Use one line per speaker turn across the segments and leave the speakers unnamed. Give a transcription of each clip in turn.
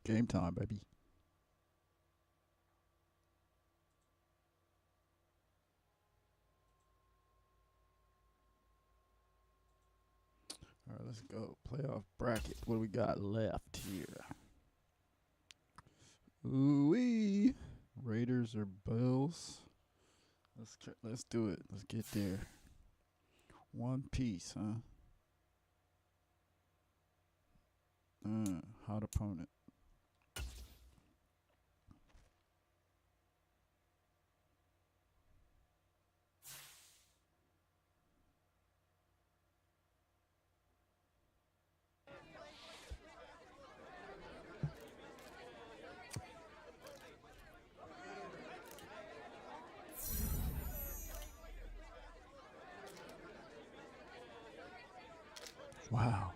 Game time, baby. All right, let's go. Playoff bracket. What do we got left here? Ooh-wee. Raiders or Bills? Let's do it. Let's get there. One piece, huh? Hot opponent. Wow.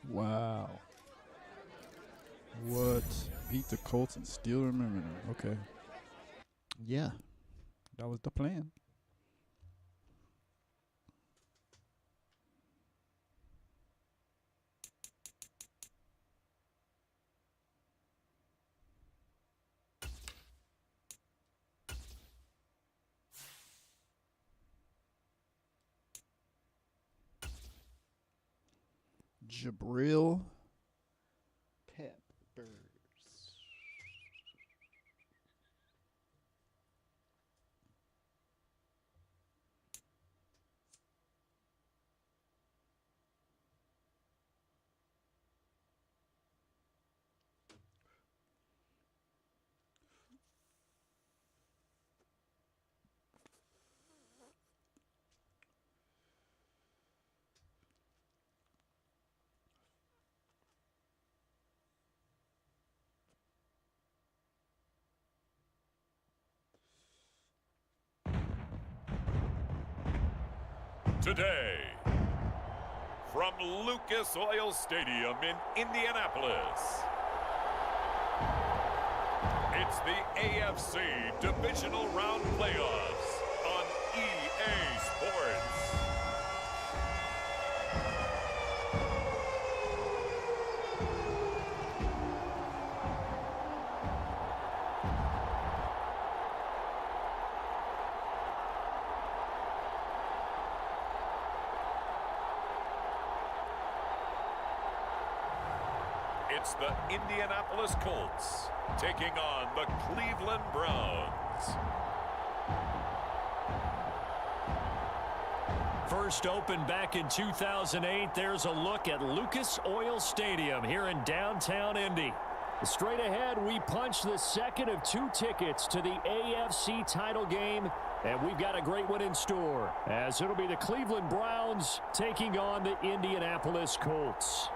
Wow. What? Beat the Colts and still remember them. Okay. Yeah. That was the plan. Jabril Peppers.
Today, from Lucas Oil Stadium in Indianapolis, it's the AFC Divisional Round Playoffs on EA Sports. It's the Indianapolis Colts taking on the Cleveland Browns.
First opened back in 2008, there's a look at Lucas Oil Stadium here in downtown Indy. Straight ahead, we punch the second of two tickets to the AFC title game, and we've got a great one in store, as it'll be the Cleveland Browns taking on the Indianapolis Colts.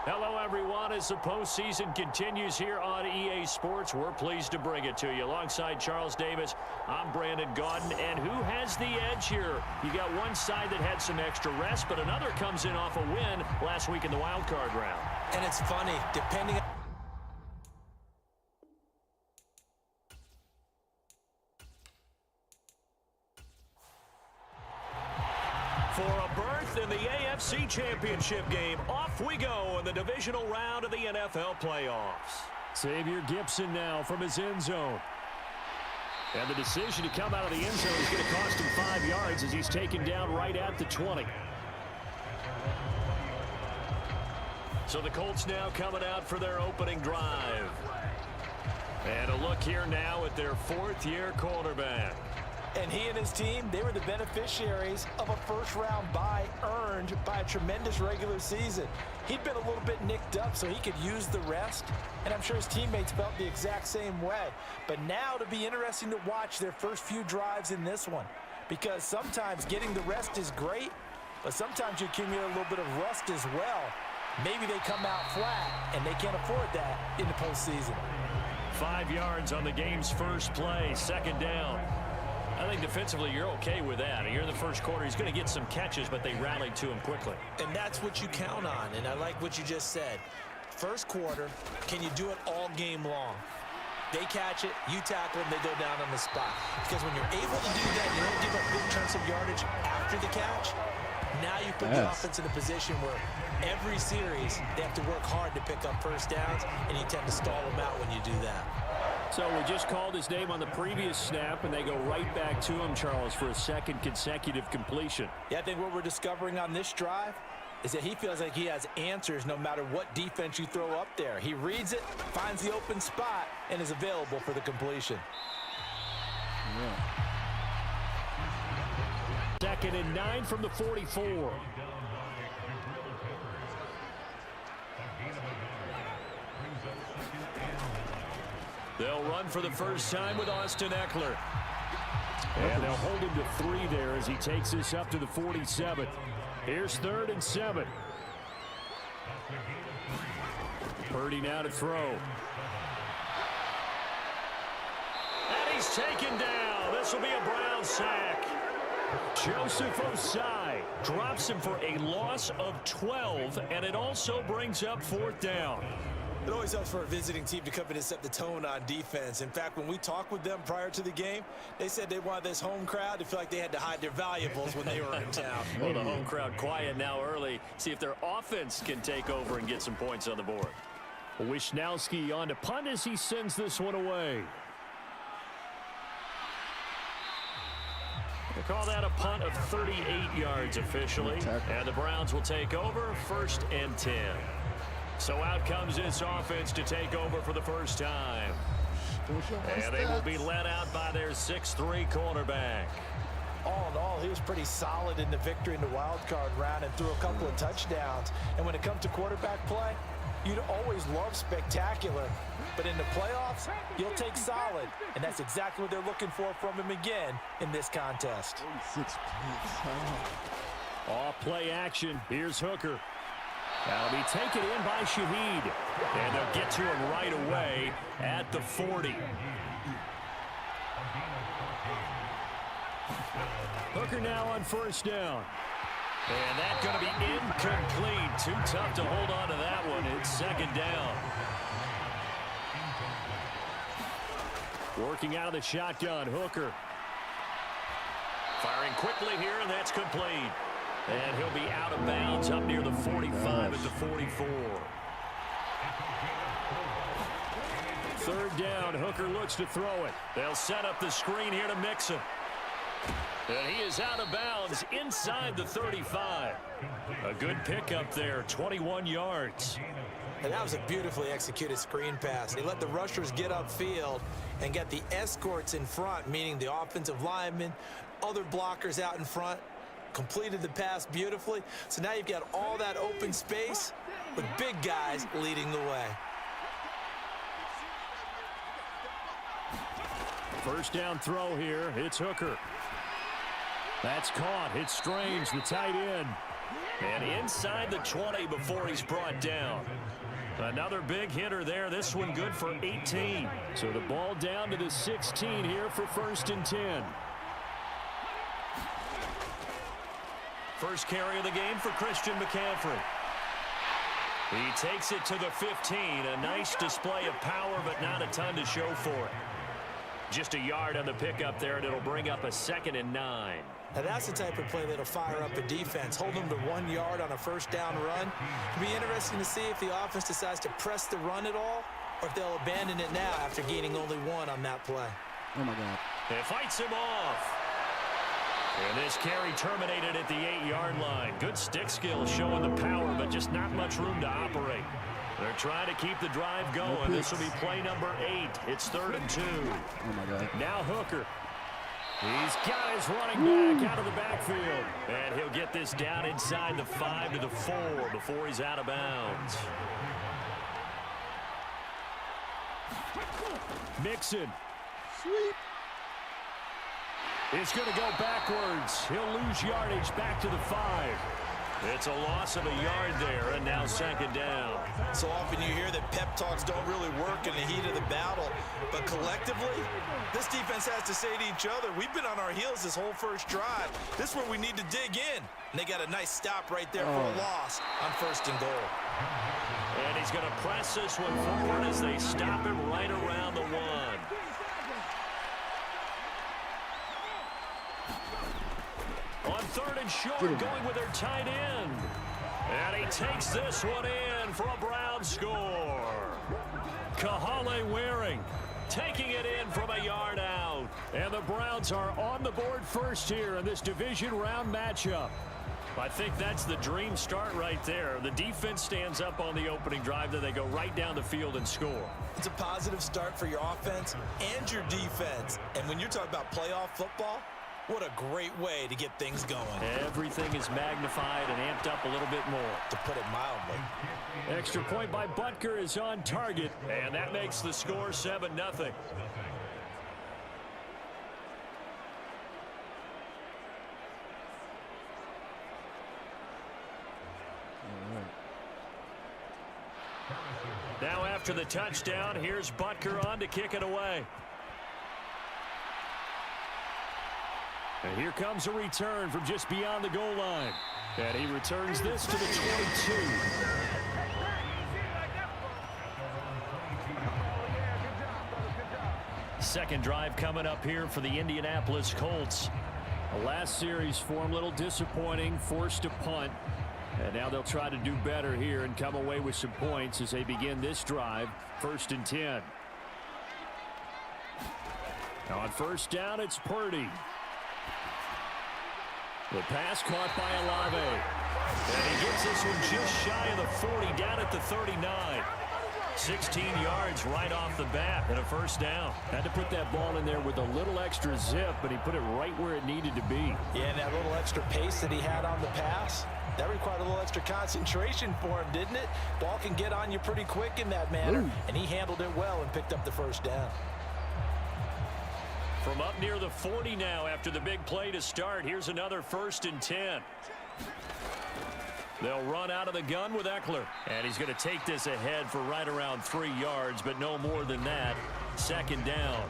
Hello, everyone. As the postseason continues here on EA Sports, we're pleased to bring it to you. Alongside Charles Davis, I'm Brandon Gaudin. And who has the edge here? You got one side that had some extra rest, but another comes in off a win last week in the wild card round.
And it's funny, depending on...
For a berth in the AFC Championship game, off we go in the divisional round of the NFL playoffs. Xavier Gipson now from his end zone. And the decision to come out of the end zone is going to cost him 5 yards as he's taken down right at the 20. So the Colts now coming out for their opening drive. And a look here now at their fourth-year quarterback.
And he and his team, they were the beneficiaries of a first-round bye earned by a tremendous regular season. He'd been a little bit nicked up, so he could use the rest, and I'm sure his teammates felt the exact same way. But now it'll be interesting to watch their first few drives in this one, because sometimes getting the rest is great, but sometimes you accumulate a little bit of rust as well. Maybe they come out flat, and they can't afford that in the postseason.
5 yards on the game's first play, second down. I think defensively you're okay with that. Here in the first quarter, he's going to get some catches, but they rallied to him quickly.
And that's what you count on, and I like what you just said. first quarter. Can you do it all game long? They catch it, you tackle them, they go down on the spot. Because when you're able to do that, you don't give up big chunks of yardage after the catch. Now you put the offense in a position where every series they have to work hard to pick up first downs, and you tend to stall them out when you do that.
So we just called his name on the previous snap, and they go right back to him, Charles, for a second consecutive completion.
Yeah, I think what we're discovering on this drive is that he feels like he has answers no matter what defense you throw up there. He reads it, finds the open spot, and is available for the completion.
Yeah.
2nd and 9 from the 44. They'll run for the first time with Austin Eckler. And they'll hold him to 3 there as he takes this up to the 47. Here's 3rd and 7. Purdy now to throw. And he's taken down. This will be a Brown sack. Joseph Osai drops him for a loss of 12, and it also brings up 4th down.
It always helps for a visiting team to come in and set the tone on defense. In fact, when we talked with them prior to the game, they said they wanted this home crowd to feel like they had to hide their valuables when they were in town.
Well, the home crowd quiet now early. See if their offense can take over and get some points on the board. Wisnowski on to punt as he sends this one away. We'll call that a punt of 38 yards officially. And the Browns will take over 1st and 10. So out comes this offense to take over for the first time. And they will be led out by their 6'3" cornerback.
All in all, he was pretty solid in the victory in the wild card round and threw a couple of touchdowns. And when it comes to quarterback play, you'd always love spectacular. But in the playoffs, you'll take solid. And that's exactly what they're looking for from him again in this contest.
6 picks.
Off play action. Here's Hooker. That'll be taken in by Shaheed. And they'll get to him right away at the 40. Hooker now on 1st down. And that's going to be incomplete. Too tough to hold on to that one. It's 2nd down. Working out of the shotgun, Hooker. Firing quickly here, and that's complete. And he'll be out of bounds up near the 45 at the 44. 3rd down, Hooker looks to throw it. They'll set up the screen here to Mixon. And he is out of bounds inside the 35. A good pickup there, 21 yards.
And that was a beautifully executed screen pass. They let the rushers get upfield and get the escorts in front, meaning the offensive linemen, other blockers out in front, completed the pass beautifully. So now you've got all that open space with big guys leading the way.
1st down throw here. It's Hooker. That's caught. It's Strange, the tight end. And inside the 20 before he's brought down. Another big hitter there. This one good for 18. So the ball down to the 16 here for 1st and 10. First carry of the game for Christian McCaffrey. He takes it to the 15. A nice display of power, but not a ton to show for it. Just a yard on the pickup there, and it'll bring up a 2nd and 9.
Now that's the type of play that'll fire up a defense. Hold them to 1 yard on a 1st down run. It'll be interesting to see if the offense decides to press the run at all, or if they'll abandon it now after gaining only 1 on that play.
Oh, my God.
It fights him off. And this carry terminated at the 8-yard line. Good stick skills showing the power, but just not much room to operate. They're trying to keep the drive going. This will be play number 8. It's 3rd and 2.
Oh, my God.
Now Hooker. He's got his running back out of the backfield. And he'll get this down inside the 5 to the 4 before he's out of bounds. Mixon.
Sweep.
It's going to go backwards. He'll lose yardage back to the 5. It's a loss of a yard there, and now second down.
So often you hear that pep talks don't really work in the heat of the battle, but collectively, this defense has to say to each other, we've been on our heels this whole first drive. This is where we need to dig in. And they got a nice stop right there for a loss on 1st and goal.
And he's going to press this one forward as they stop him right around the 1. On 3rd and short, going with their tight end. And he takes this one in for a Brown score. Kahale Waring taking it in from a yard out. And the Browns are on the board first here in this division round matchup. I think that's the dream start right there. The defense stands up on the opening drive, then they go right down the field and score.
It's a positive start for your offense and your defense. And when you're talking about playoff football, what a great way to get things going.
Everything is magnified and amped up a little bit more.
To put it mildly.
Extra point by Butker is on target, and that makes the score 7-0. Now after the touchdown, here's Butker on to kick it away. And here comes a return from just beyond the goal line. And he returns this to the 22. Second drive coming up here for the Indianapolis Colts. The last series for him, a little disappointing, forced to punt. And now they'll try to do better here and come away with some points as they begin this drive. 1st and 10. Now on 1st down, it's Purdy. The pass caught by Olave. And he gets this one just shy of the 40, down at the 39. 16 yards right off the bat and a 1st down. Had to put that ball in there with a little extra zip, but he put it right where it needed to be.
Yeah, and that little extra pace that he had on the pass, that required a little extra concentration for him, didn't it? Ball can get on you pretty quick in that manner, and he handled it well and picked up the 1st down.
From up near the 40 now after the big play to start. Here's another 1st and 10. They'll run out of the gun with Eckler. And he's going to take this ahead for right around 3 yards, but no more than that. 2nd down.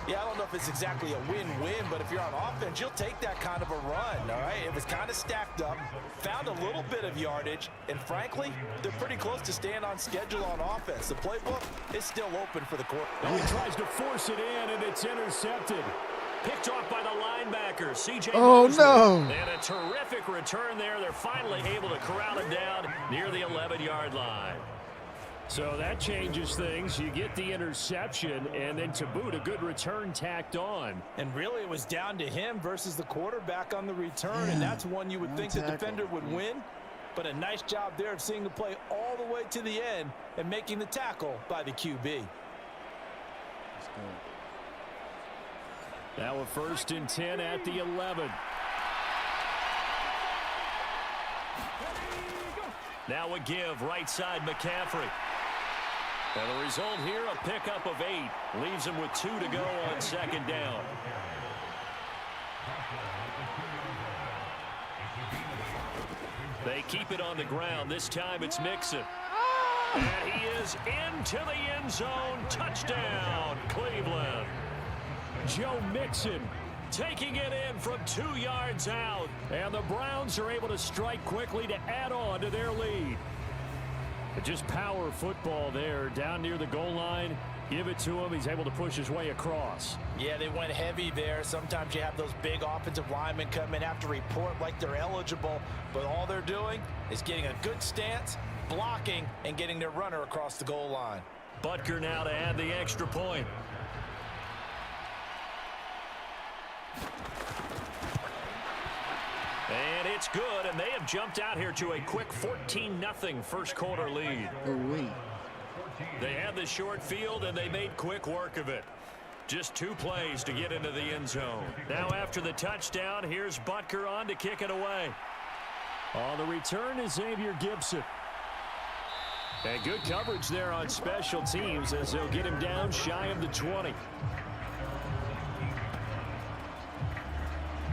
Yeah, I don't know if it's exactly a win-win, but if you're on offense, you'll take that kind of a run, all right? It was kind of stacked up, found a little bit of yardage, and frankly, they're pretty close to staying on schedule on offense. The playbook is still open for the quarter.
Oh, he tries to force it in, and it's intercepted. Picked off by the linebacker, C.J.
Oh,
Mosley.
no.
And a terrific return there. They're finally able to corral him down near the 11-yard line. So that changes things. You get the interception, and then to boot, a good return tacked on.
And really, it was down to him versus the quarterback on the return, and that's one you would think the defender would win. But a nice job there of seeing the play all the way to the end and making the tackle by the QB.
Now a 1st and 10 at the 11. Now a give, right side McCaffrey. And the result here, a pickup of 8. Leaves him with 2 to go on 2nd down. They keep it on the ground. This time it's Mixon. And he is into the end zone. Touchdown, Cleveland. Joe Mixon taking it in from 2 yards out. And the Browns are able to strike quickly to add on to their lead. But just power football there down near the goal line. Give it to him. He's able to push his way across.
Yeah, they went heavy there. Sometimes you have those big offensive linemen come in, have to report like they're eligible. But all they're doing is getting a good stance, blocking, and getting their runner across the goal line.
Butker now to add the extra point. And it's good, and they have jumped out here to a quick 14-0 first quarter lead.
Oh, wait.
They had the short field, and they made quick work of it. Just 2 plays to get into the end zone. Now after the touchdown, here's Butker on to kick it away. On the return is Xavier Gibson. And good coverage there on special teams as they'll get him down shy of the 20.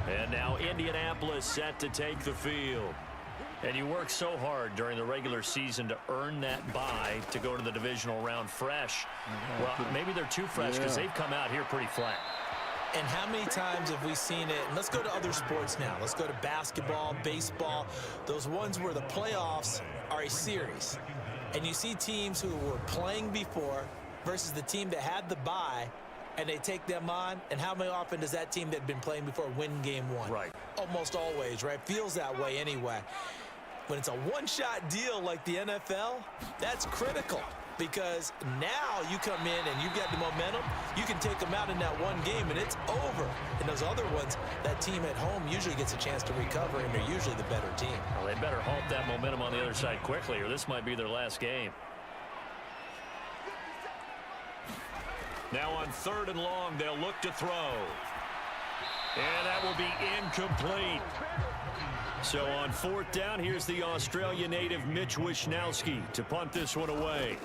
And now Indianapolis set to take the field. And you work so hard during the regular season to earn that bye to go to the divisional round fresh. Well, maybe they're too fresh because they've come out here pretty flat.
And how many times have we seen it? And let's go to other sports now. Let's go to basketball, baseball, those ones where the playoffs are a series. And you see teams who were playing before versus the team that had the bye, and they take them on. And how many often does that team that had been playing before win game one?
Right.
Almost always, right? Feels that way anyway. When it's a one-shot deal like the NFL, that's critical. Because now you come in and you get the momentum, you can take them out in that one game and it's over. And those other ones, that team at home usually gets a chance to recover, and they're usually the better team.
Well, they better halt that momentum on the other side quickly, or this might be their last game. Now on 3rd and long, they'll look to throw. And that will be incomplete. So on 4th down, here's the Australia native Mitch Wishnowsky to punt this one away.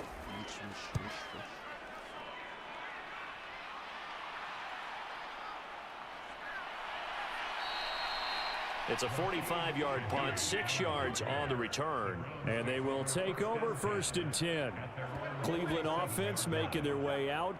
It's a 45-yard punt, 6 yards on the return. And they will take over 1st and 10. Cleveland offense making their way out.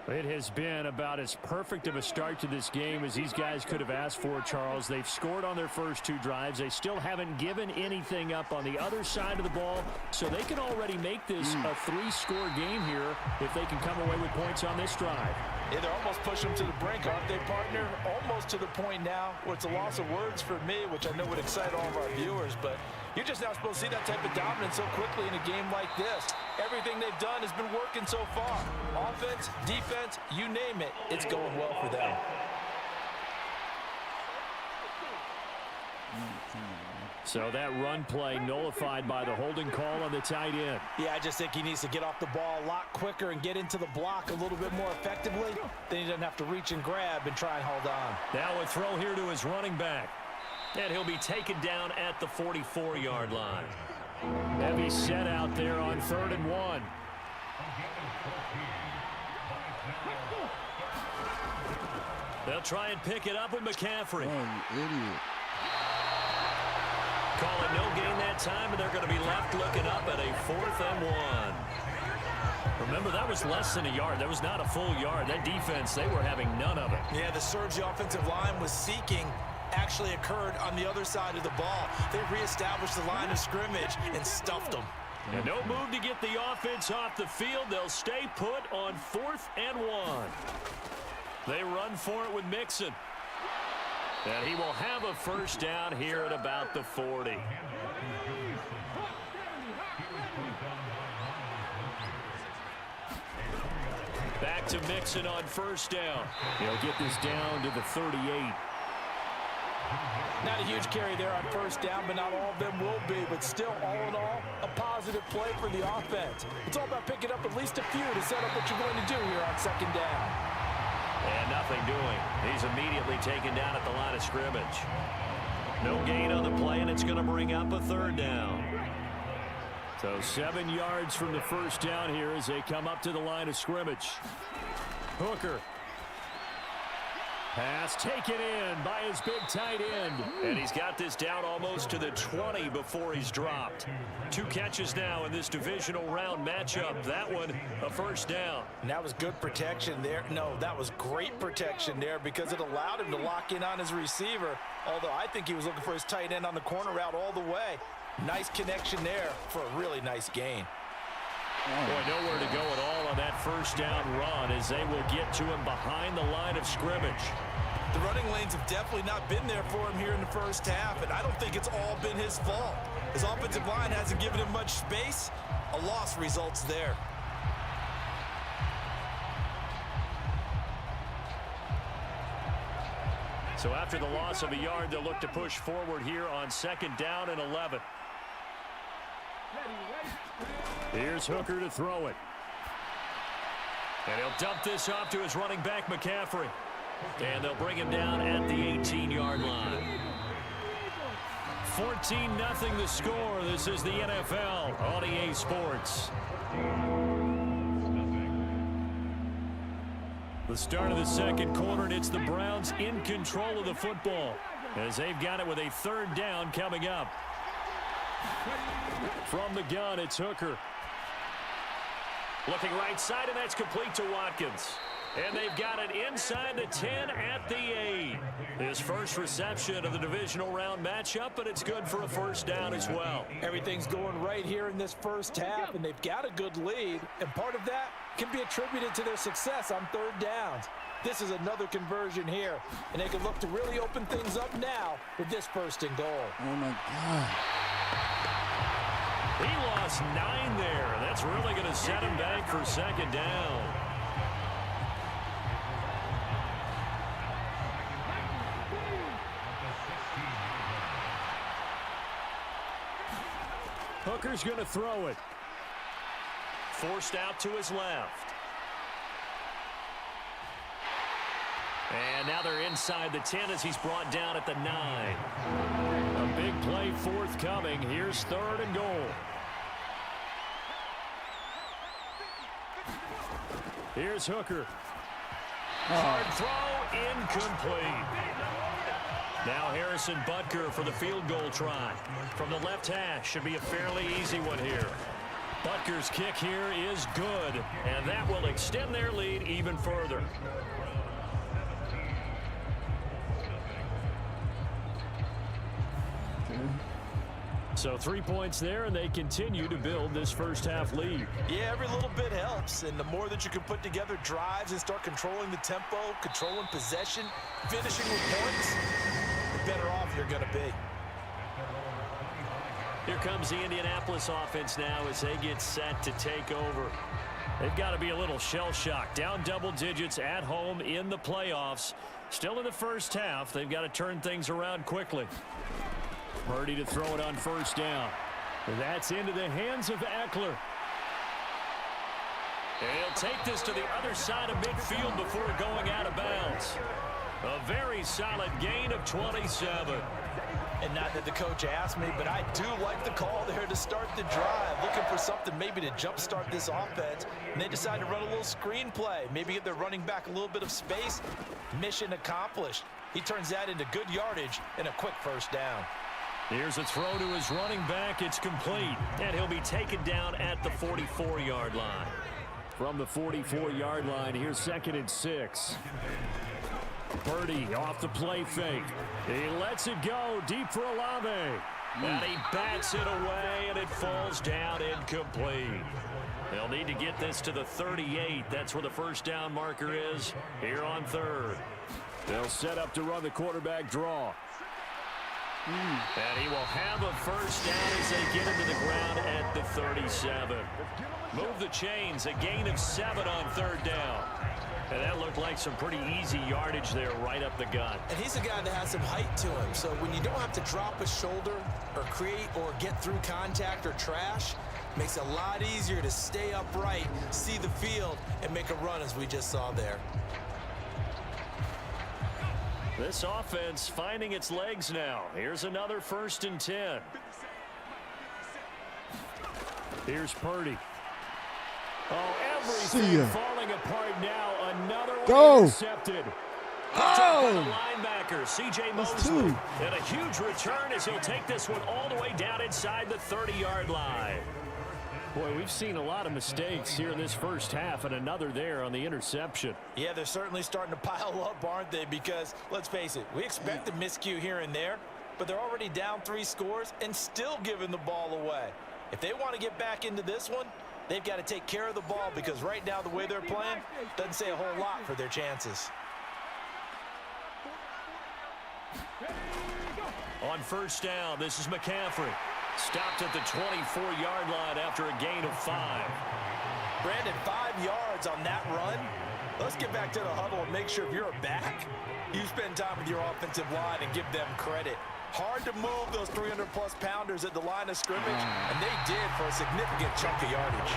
It has been about as perfect of a start to this game as these guys could have asked for, Charles. They've scored on their first 2 drives. They still haven't given anything up on the other side of the ball, so they can already make this a 3-score game here if they can come away with points on this drive.
Yeah, they're almost pushing them to the brink, aren't they, partner? Almost to the point now where it's a loss of words for me, which I know would excite all of our viewers, but you're just not supposed to see that type of dominance so quickly in a game like this. Everything they've done has been working so far. Offense, defense, you name it, it's going well for them.
So that run play nullified by the holding call on the tight end.
Yeah, I just think he needs to get off the ball a lot quicker and get into the block a little bit more effectively. Then he doesn't have to reach and grab and try and hold on.
Now a throw here to his running back. And he'll be taken down at the 44-yard line. Heavy set out there on 3rd and 1. They'll try and pick it up with McCaffrey.
Oh, you idiot.
Call it no gain that time, and they're going to be left looking up at a 4th and 1. Remember, that was less than a yard. That was not a full yard. That defense, they were having none of it.
Yeah, the surge the offensive line was seeking actually occurred on the other side of the ball. They reestablished the line of scrimmage and stuffed them.
And no move to get the offense off the field. They'll stay put on 4th and 1. They run for it with Mixon. And he will have a first down here at about the 40. Back to Mixon on 1st down. He'll get this down to the 38.
Not a huge carry there on 1st down, but not all of them will be. But still, all in all, a positive play for the offense. It's all about picking up at least a few to set up what you're going to do here on 2nd down.
And nothing doing. He's immediately taken down at the line of scrimmage. No gain on the play, and it's going to bring up a 3rd down. So 7 yards from the 1st down here as they come up to the line of scrimmage. Hooker. Pass taken in by his big tight end. And he's got this down almost to the 20 before he's dropped. 2 catches now in this divisional round matchup. That one, a 1st down.
And that was good protection there. No, that was great protection there because it allowed him to lock in on his receiver. Although I think he was looking for his tight end on the corner route all the way. Nice connection there for a really nice gain.
Boy, nowhere to go at all on that 1st down run as they will get to him behind the line of scrimmage.
The running lanes have definitely not been there for him here in the 1st half, and I don't think it's all been his fault. His offensive line hasn't given him much space. A loss results there.
So after the loss of a yard, they'll look to push forward here on 2nd down and 11. Here's Hooker to throw it. And he'll dump this off to his running back, McCaffrey. And they'll bring him down at the 18-yard line. 14-0 the score. This is the NFL on EA Sports. The start of the 2nd quarter, and it's the Browns in control of the football as they've got it with a 3rd down coming up. From the gun, it's Hooker. Looking right side, and that's complete to Watkins. And they've got it inside the 10 at the 8. His first reception of the divisional round matchup, but it's good for a first down as well.
Everything's going right here in this first half, and they've got a good lead. And part of that can be attributed to their success on third downs. This is another conversion here, and they can look to really open things up now with this first and goal.
Oh, my God.
He lost 9 there. That's really going to set him back for second down. Hooker's going to throw it. Forced out to his left. And now they're inside the 10 as he's brought down at the 9. A big play forthcoming. Here's third and goal. Here's Hooker. Hard throw, incomplete. Now Harrison Butker for the field goal try. From the left hash, should be a fairly easy one here. Butker's kick here is good, and that will extend their lead even further. So 3 points there, and they continue to build this first half lead.
Yeah, every little bit helps, and the more that you can put together drives and start controlling the tempo, controlling possession, finishing with points, the better off you're going to be.
Here comes the Indianapolis offense now as they get set to take over. They've got to be a little shell-shocked. Down double digits at home in the playoffs. Still in the first half. They've got to turn things around quickly. Purdy to throw it on first down. That's into the hands of Eckler. He'll take this to the other side of midfield before going out of bounds. A very solid gain of 27.
And not that the coach asked me, but I do like the call there to start the drive. Looking for something maybe to jumpstart this offense. And they decide to run a little screen play. Maybe get their running back a little bit of space. Mission accomplished. He turns that into good yardage and a quick first down.
Here's a throw to his running back. It's complete. And he'll be taken down at the 44-yard line. From the 44-yard line, here's 2nd and 6. Purdy off the play fake. He lets it go deep for Olave. And he bats it away, and it falls down incomplete. They'll need to get this to the 38. That's where the first down marker is here on third. They'll set up to run the quarterback draw. And he will have a first down as they get him to the ground at the 37. Move the chains, a gain of 7 on third down. And that looked like some pretty easy yardage there right up the gut.
And he's a guy that has some height to him. So when you don't have to drop a shoulder or create or get through contact or trash, makes it a lot easier to stay upright, see the field, and make a run as we just saw there.
This offense finding its legs now. Here's another 1st and 10. Here's Purdy. Oh, everything falling apart now. Another one intercepted. The linebacker, C.J. Mosley. And a huge return as he'll take this one all the way down inside the 30-yard line. Boy, we've seen a lot of mistakes here in this first half, and another there on the interception.
Yeah, they're certainly starting to pile up, aren't they? Because, let's face it, we expect a miscue here and there, but they're already down 3 scores and still giving the ball away. If they want to get back into this one, they've got to take care of the ball because right now the way they're playing doesn't say a whole lot for their chances.
On first down, this is McCaffrey. Stopped at the 24-yard line after a gain of 5.
Brandon, 5 yards on that run. Let's get back to the huddle and make sure if you're a back, you spend time with your offensive line and give them credit. Hard to move those 300-plus pounders at the line of scrimmage, and they did for a significant chunk of yardage.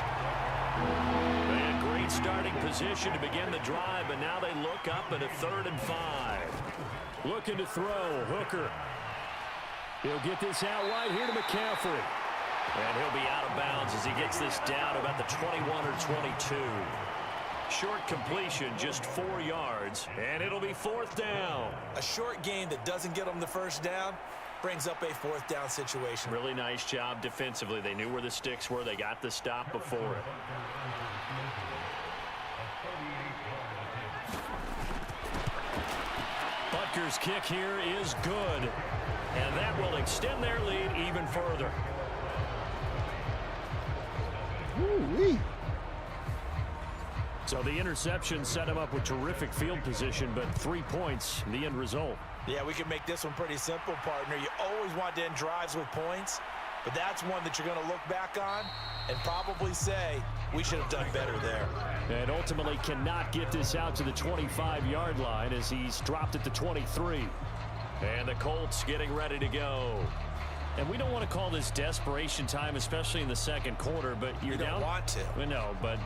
They had great starting position to begin the drive, but now they look up at a 3rd and 5. Looking to throw, Hooker. He'll get this out wide here to McCaffrey. And he'll be out of bounds as he gets this down about the 21 or 22. Short completion, just 4 yards, and it'll be 4th down.
A short gain that doesn't get them the first down brings up a 4th down situation.
Really nice job defensively. They knew where the sticks were. They got the stop before it. Butker's kick here is good, and that will extend their lead even further.
Woo-wee.
So the interception set him up with terrific field position, but 3 points, the end result.
Yeah, we can make this one pretty simple, partner. You always want to end drives with points, but that's one that you're going to look back on and probably say, we should have done better there.
And ultimately cannot get this out to the 25-yard line as he's dropped at the 23. And the Colts getting ready to go. And we don't want to call this desperation time, especially in the second quarter, but you're down.
You don't want to.
No, but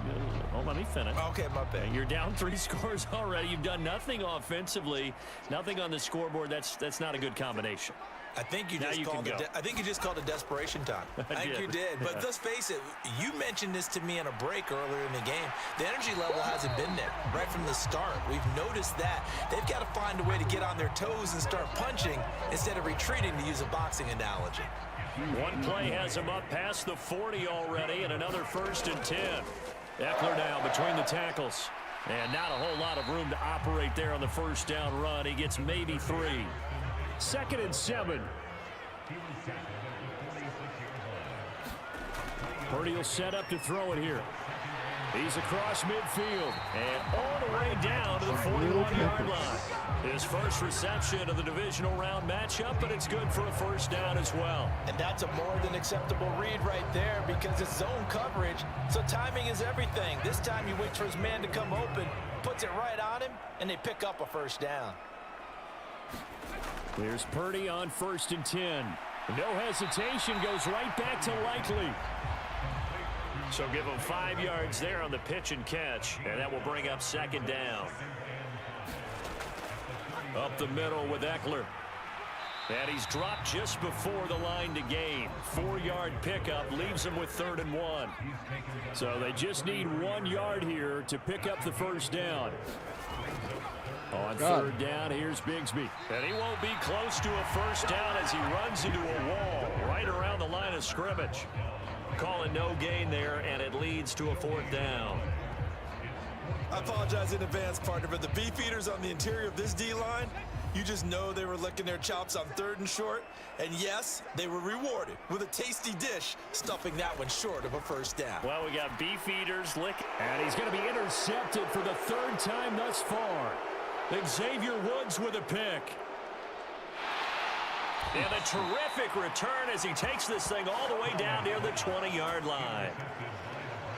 let me finish.
Okay, my bad.
You're down 3 scores already. You've done nothing offensively, nothing on the scoreboard. That's not a good combination.
I think you just called it. I think you just called it desperation time. I think you did. But let's face it. You mentioned this to me in a break earlier in the game. The energy level hasn't been there right from the start. We've noticed that they've got to find a way to get on their toes and start punching instead of retreating, to use a boxing analogy.
One play has him up past the 40 already, and another 1st and 10. Eckler now between the tackles. And not a whole lot of room to operate there on the 1st down run. He gets maybe 3. 2nd and 7. Purdy will set up to throw it here. He's across midfield and all the way down to the 41-yard line. His first reception of the divisional round matchup, but it's good for a 1st down as well.
And that's a more than acceptable read right there because it's zone coverage, so timing is everything. This time he waits for his man to come open, puts it right on him, and they pick up a 1st down.
There's Purdy on 1st and 10. No hesitation, goes right back to Likely. So give him 5 yards there on the pitch and catch, and that will bring up 2nd down. Up the middle with Eckler. And he's dropped just before the line to gain. 4-yard pickup leaves him with 3rd and 1. So they just need 1 yard here to pick up the 1st down. On 3rd down, here's Bigsby. And he won't be close to a 1st down as he runs into a wall right around the line of scrimmage. Calling no gain there, and it leads to a 4th down.
I apologize in advance, partner, but the beefeaters on the interior of this D-line, you just know they were licking their chops on 3rd and short. And yes, they were rewarded with a tasty dish, stuffing that one short of a 1st down.
Well, we got beefeaters licking. And he's going to be intercepted for the 3rd time thus far. Xavier Woods with a pick. And a terrific return as he takes this thing all the way down near the 20-yard line.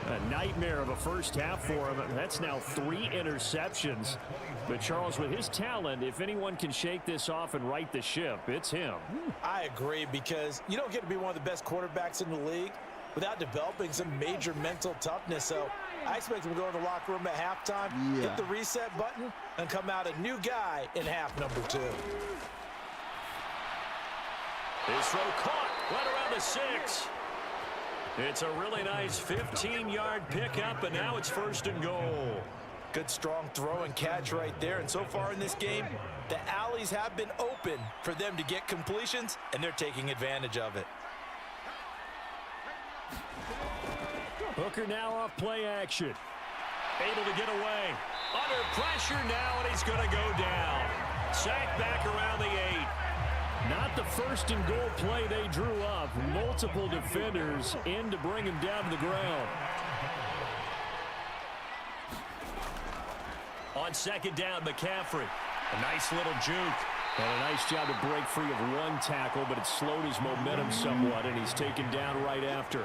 A nightmare of a 1st half for him. That's now 3 interceptions. But Charles, with his talent, if anyone can shake this off and right the ship, it's him.
I agree, because you don't get to be one of the best quarterbacks in the league without developing some major mental toughness. So I expect him to go in the locker room at halftime, hit the reset button, and come out a new guy in half number 2.
His throw caught right around the 6. It's a really nice 15-yard pickup, and now it's 1st and goal.
Good strong throw and catch right there. And so far in this game, the alleys have been open for them to get completions, and they're taking advantage of it.
Hooker now off play action. Able to get away. Under pressure now, and he's going to go down. Sacked back around the 8. Not the 1st and goal play they drew up. Multiple defenders in to bring him down to the ground. On 2nd down, McCaffrey. A nice little juke. And a nice job to break free of 1 tackle, but it slowed his momentum somewhat, and he's taken down right after.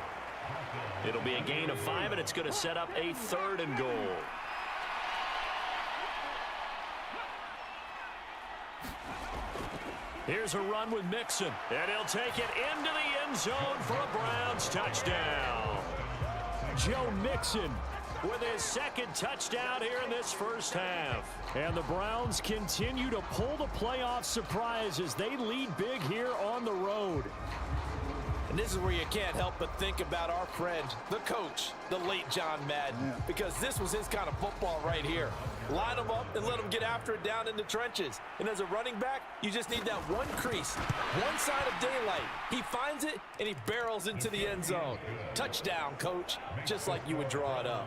It'll be a gain of 5, and it's going to set up a 3rd and goal. Here's a run with Mixon, and he'll take it into the end zone for a Browns touchdown. Joe Mixon with his 2nd touchdown here in this 1st half. And the Browns continue to pull the playoff surprise as they lead big here on the road.
And this is where you can't help but think about our friend, the coach, the late John Madden, because this was his kind of football right here. Line them up and let them get after it down in the trenches. And as a running back, you just need that one crease, one sign of daylight. He finds it, and he barrels into the end zone. Touchdown, coach, just like you would draw it up.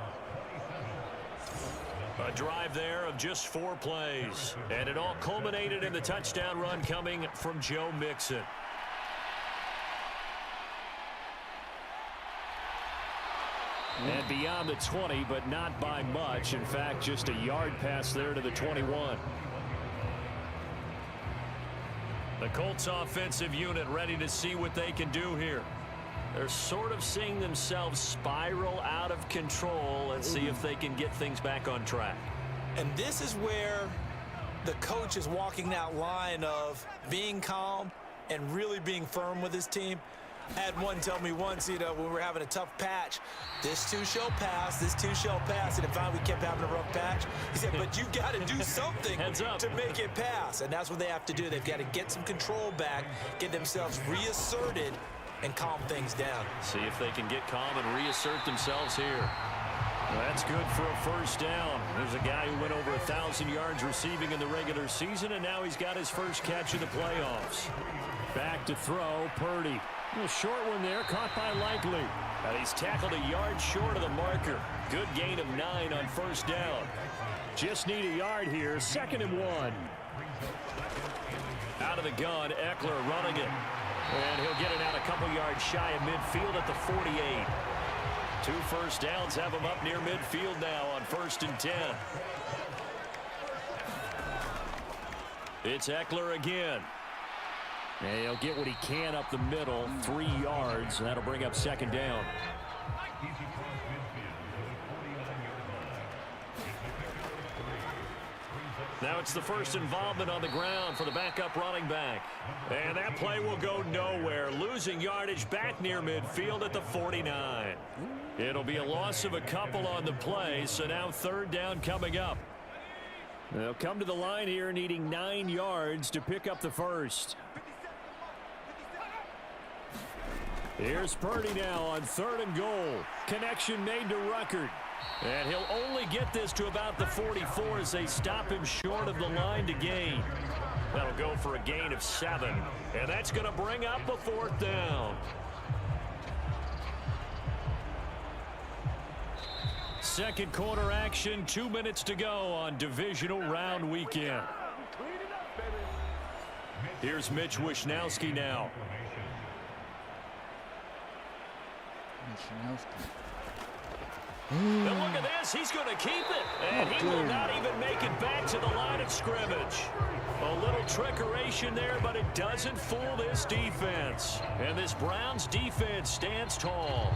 A drive there of just 4 plays. And it all culminated in the touchdown run coming from Joe Mixon. And beyond the 20, but not by much. In fact, just a yard pass there to the 21. The Colts offensive unit ready to see what they can do here. They're sort of seeing themselves spiral out of control. Let's see if they can get things back on track.
And this is where the coach is walking that line of being calm and really being firm with his team. I had one tell me once, when we were having a tough patch, this too shall pass, this too shall pass. And finally we kept having a rough patch. He said, but you got to do something to make it pass. And that's what they have to do. They've got to get some control back, get themselves reasserted, and calm things down.
See if they can get calm and reassert themselves here. Well, that's good for a first down. There's a guy who went over 1,000 yards receiving in the regular season, and now he's got his first catch in the playoffs. Back to throw, Purdy. A short one there, caught by Likely. And he's tackled a yard short of the marker. Good gain of 9 on first down. Just need a yard here, 2nd and 1. Out of the gun, Eckler running it. And he'll get it out a couple yards shy of midfield at the 48. 2 first downs have him up near midfield now on 1st and 10. It's Eckler again. And he'll get what he can up the middle, 3 yards, and that'll bring up 2nd down. Now it's the first involvement on the ground for the backup running back. And that play will go nowhere, losing yardage back near midfield at the 49. It'll be a loss of a couple on the play, so now 3rd down coming up. They'll come to the line here needing 9 yards to pick up the first. Here's Purdy now on 3rd and goal. Connection made to Ruckert. And he'll only get this to about the 44 as they stop him short of the line to gain. That'll go for a gain of 7. And that's going to bring up a 4th down. Second quarter action, 2 minutes to go on divisional round weekend. Here's Mitch Wishnowsky now. And look at this, he's going to keep it. And he will not even make it back to the line of scrimmage. A little trickeration there, but it doesn't fool this defense. And this Browns defense stands tall.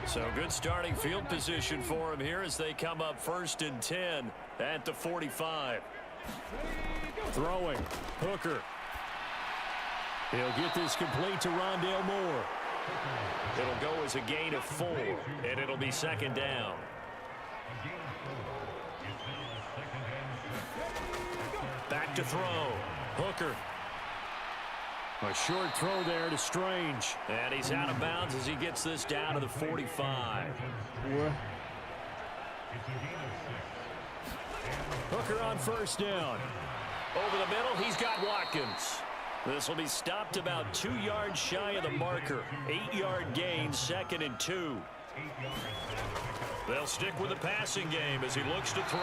So good starting field position for him here as they come up 1st and 10 at the 45. Throwing, Hooker. He'll get this complete to Rondale Moore. It'll go as a gain of 4, and it'll be 2nd down. Back to throw. Hooker. A short throw there to Strange. And he's out of bounds as he gets this down to the 45. Hooker on 1st down. Over the middle, he's got Watkins. This will be stopped about 2 yards shy of the marker. 8-yard gain, 2nd and 2. They'll stick with the passing game as he looks to throw.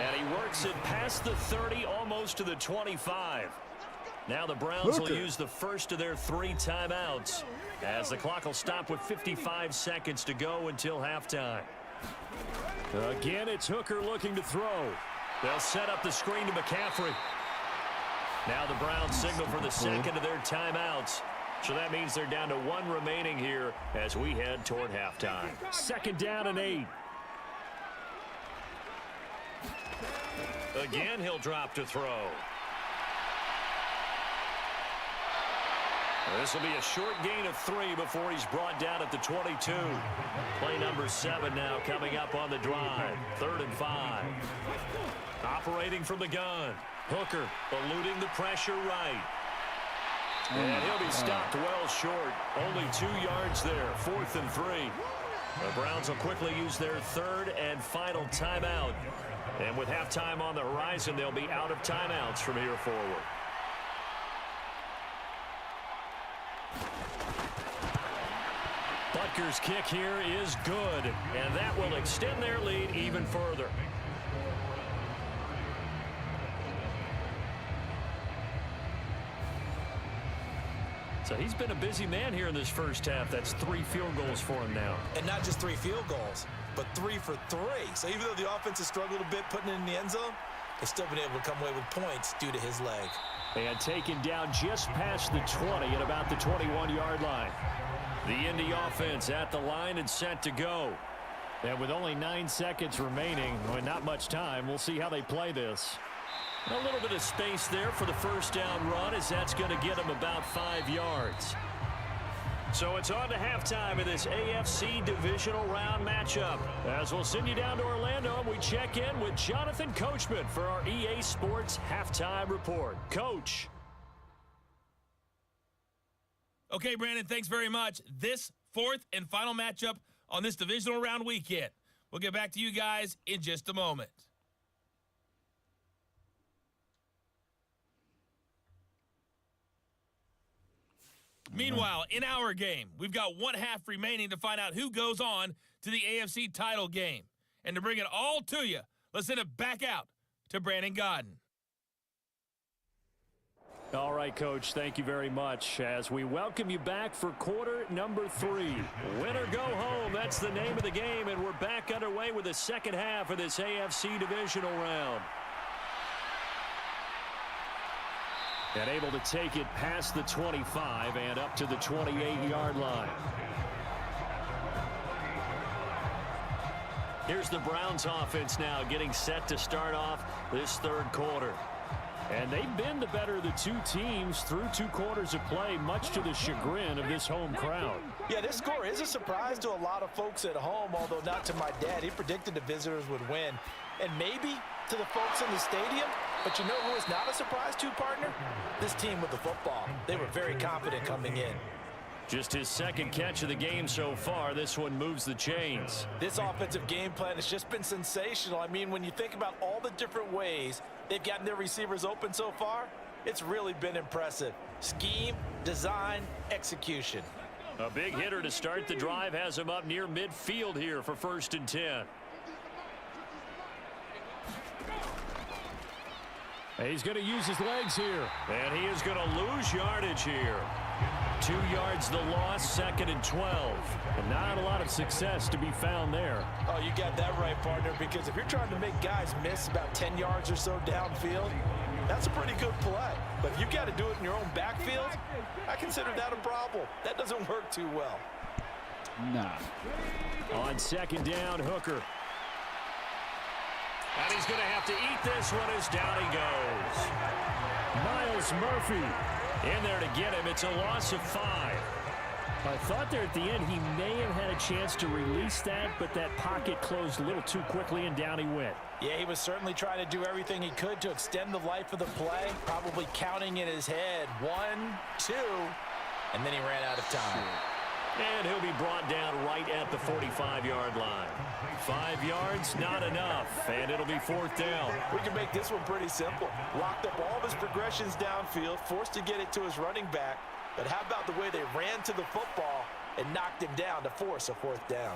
And he works it past the 30, almost to the 25. Now the Browns will use the first of their 3 timeouts as the clock will stop with 55 seconds to go until halftime. Again, it's Hooker looking to throw. They'll set up the screen to McCaffrey. Now the Browns signal for the second of their timeouts. So that means they're down to 1 remaining here as we head toward halftime. 2nd down and 8. Again, he'll drop to throw. This will be a short gain of 3 before he's brought down at the 22. Play number 7 now coming up on the drive. 3rd and 5. Operating from the gun. Hooker eluding the pressure right. And he'll be stopped well short. Only 2 yards there. 4th and 3. The Browns will quickly use their third and final timeout. And with halftime on the horizon, they'll be out of timeouts from here forward. Butker's kick here is good, and that will extend their lead even further. So he's been a busy man here in this first half. That's 3 field goals for him now.
And not just 3 field goals, but 3 for 3. So even though the offense has struggled a bit putting it in the end zone, they've still been able to come away with points due to his leg.
And taken down just past the 20 at about the 21-yard line. The Indy offense at the line and set to go. And with only 9 seconds remaining, well, not much time, we'll see how they play this. A little bit of space there for the first down run, as that's going to get them about 5 yards. So it's on to halftime of this AFC Divisional Round matchup. As we'll send you down to Orlando, and we check in with Jonathan Coachman for our EA Sports Halftime Report. Coach.
Okay, Brandon, thanks very much. This 4th and final matchup on this Divisional Round weekend. We'll get back to you guys in just a moment. Meanwhile, in our game, we've got 1 half remaining to find out who goes on to the AFC title game. And to bring it all to you, let's send it back out to Brandon Godden.
All right, Coach, thank you very much as we welcome you back for quarter number 3. Win or go home, that's the name of the game, and we're back underway with the second half of this AFC Divisional Round. And able to take it past the 25 and up to the 28-yard line. Here's the Browns offense now getting set to start off this third quarter. And they've been the better of the 2 teams through 2 quarters of play, much to the chagrin of this home crowd.
Yeah, this score is a surprise to a lot of folks at home, although not to my dad. He predicted the visitors would win. And maybe to the folks in the stadium, but you know who is not a surprise to, partner? This team with the football. They were very confident coming in.
Just his second catch of the game so far. This one moves the chains.
This offensive game plan has just been sensational. I mean, when you think about all the different ways they've gotten their receivers open so far, it's really been impressive. Scheme, design, execution.
A big hitter to start the drive has him up near midfield here for 1st and 10. He's going to use his legs here. And he is going to lose yardage here. 2 yards the loss, 2nd and 12. And not a lot of success to be found there.
Oh, you got that right, partner, because if you're trying to make guys miss about 10 yards or so downfield, that's a pretty good play. But if you've got to do it in your own backfield, I consider that a problem. That doesn't work too well.
Nah.
On 2nd down, Hooker. And he's going to have to eat this one as down he goes. Miles Murphy in there to get him. It's a loss of 5. I thought there at the end he may have had a chance to release that, but that pocket closed a little too quickly, and down he went.
Yeah, he was certainly trying to do everything he could to extend the life of the play, probably counting in his head 1, 2, and then he ran out of time.
And he'll be brought down right at the 45-yard line. 5 yards, not enough, and it'll be 4th down.
We can make this one pretty simple. Locked up all of his progressions downfield, forced to get it to his running back. But how about the way they ran to the football and knocked him down to force a 4th down?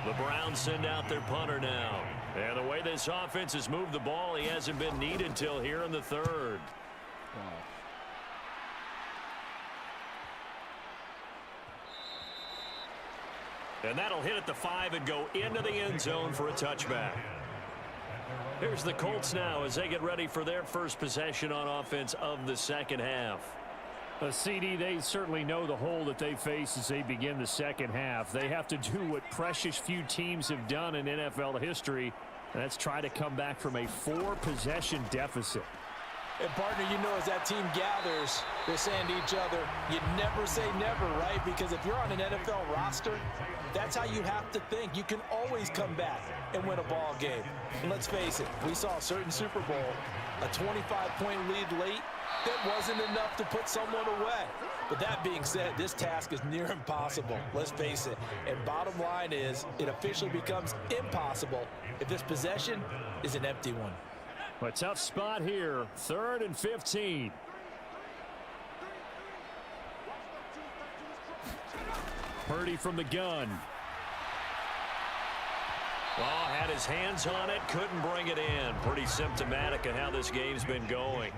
The Browns send out their punter now. And the way this offense has moved the ball, he hasn't been needed till here in the 3rd.
Wow.
And that'll hit at the 5 and go into the end zone for a touchback. Here's the Colts now as they get ready for their first possession on offense of the second half. CD, they certainly know the hole that they face as they begin the second half. They have to do what precious few teams have done in NFL history, and that's try to come back from a 4-possession deficit.
And, partner, you know as that team gathers, they're saying to each other, you never say never, right? Because if you're on an NFL roster, that's how you have to think. You can always come back and win a ball game. And let's face it, we saw a certain Super Bowl, a 25-point lead late, that wasn't enough to put someone away. But that being said, this task is near impossible. Let's face it. And bottom line is, it officially becomes impossible if this possession is an empty one.
A tough spot here. 3rd and 15. Purdy from the gun. Oh, had his hands on it, couldn't bring it in. Pretty symptomatic of how this game's been going.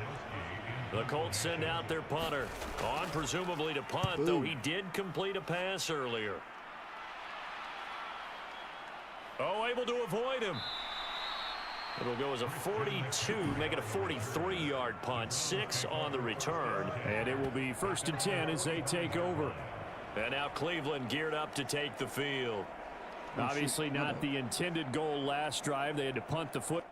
The Colts send out their punter. On presumably to punt, though he did complete a pass earlier. Oh, able to avoid him. It'll go as a 42, make it a 43-yard punt. 6 on the return. And it will be 1st and 10 as they take over. And now Cleveland geared up to take the field. Obviously not the intended goal last drive. They had to punt the foot.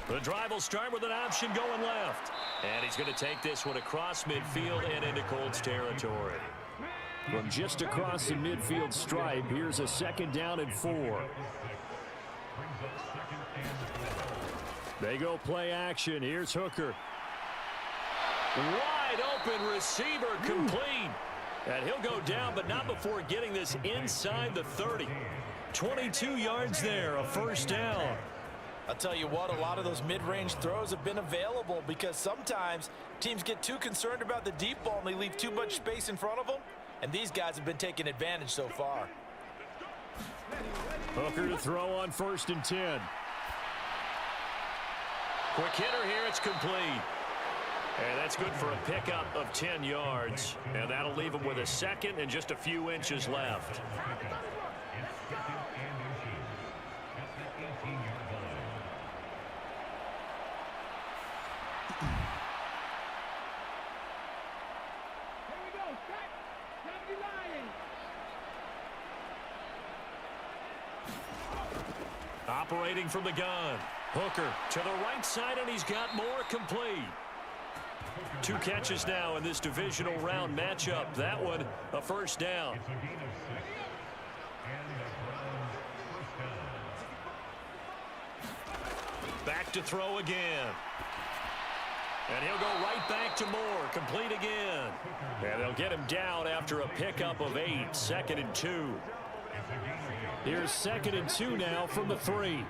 The drive will start with an option going left. And he's going to take this one across midfield and into Colts territory. From just across the midfield stripe, here's a 2nd down and 4. They go play action. Here's Hooker. Wide open receiver complete. And he'll go down, but not before getting this inside the 30. 22 yards there, a 1st down.
I'll tell you what, a lot of those mid-range throws have been available because sometimes teams get too concerned about the deep ball and they leave too much space in front of them. And these guys have been taking advantage so far.
Hooker to throw on 1st and 10. Quick hitter here, it's complete. And that's good for a pickup of 10 yards. And that'll leave him with a 2nd and just a few inches left. Operating from the gun. Hooker to the right side, and he's got more complete. 2 catches now in this divisional round matchup. That one, a 1st down. Back to throw again. And he'll go right back to Moore. Complete again. And they'll get him down after a pickup of 8. 2nd and 2. Here's 2nd and 2 now from the 3.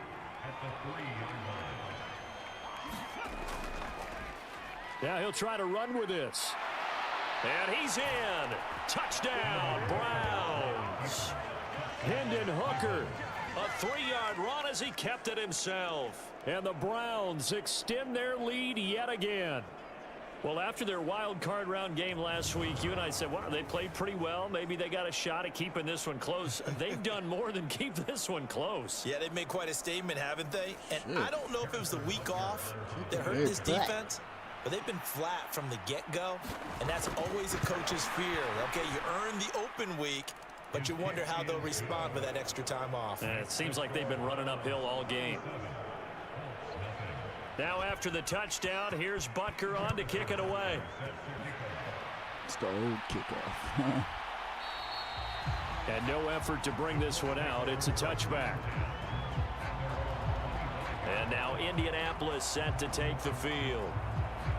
Now he'll try to run with this. And he's in. Touchdown, Browns. Hendon Hooker. A 3-yard run as he kept it himself. And the Browns extend their lead yet again. Well, after their wild card round game last week, you and I said, wow, they played pretty well. Maybe they got a shot at keeping this one close. They've done more than keep this one close.
Yeah, they've made quite a statement, haven't they? And I don't know if it was the week off that hurt this defense, but they've been flat from the get-go, and that's always a coach's fear. Okay, you earn the open week, but you wonder how they'll respond with that extra time off.
And it seems like they've been running uphill all game. Now after the touchdown, here's Butker on to kick it away.
It's the old kickoff.
And no effort to bring this one out. It's a touchback. And now Indianapolis set to take the field.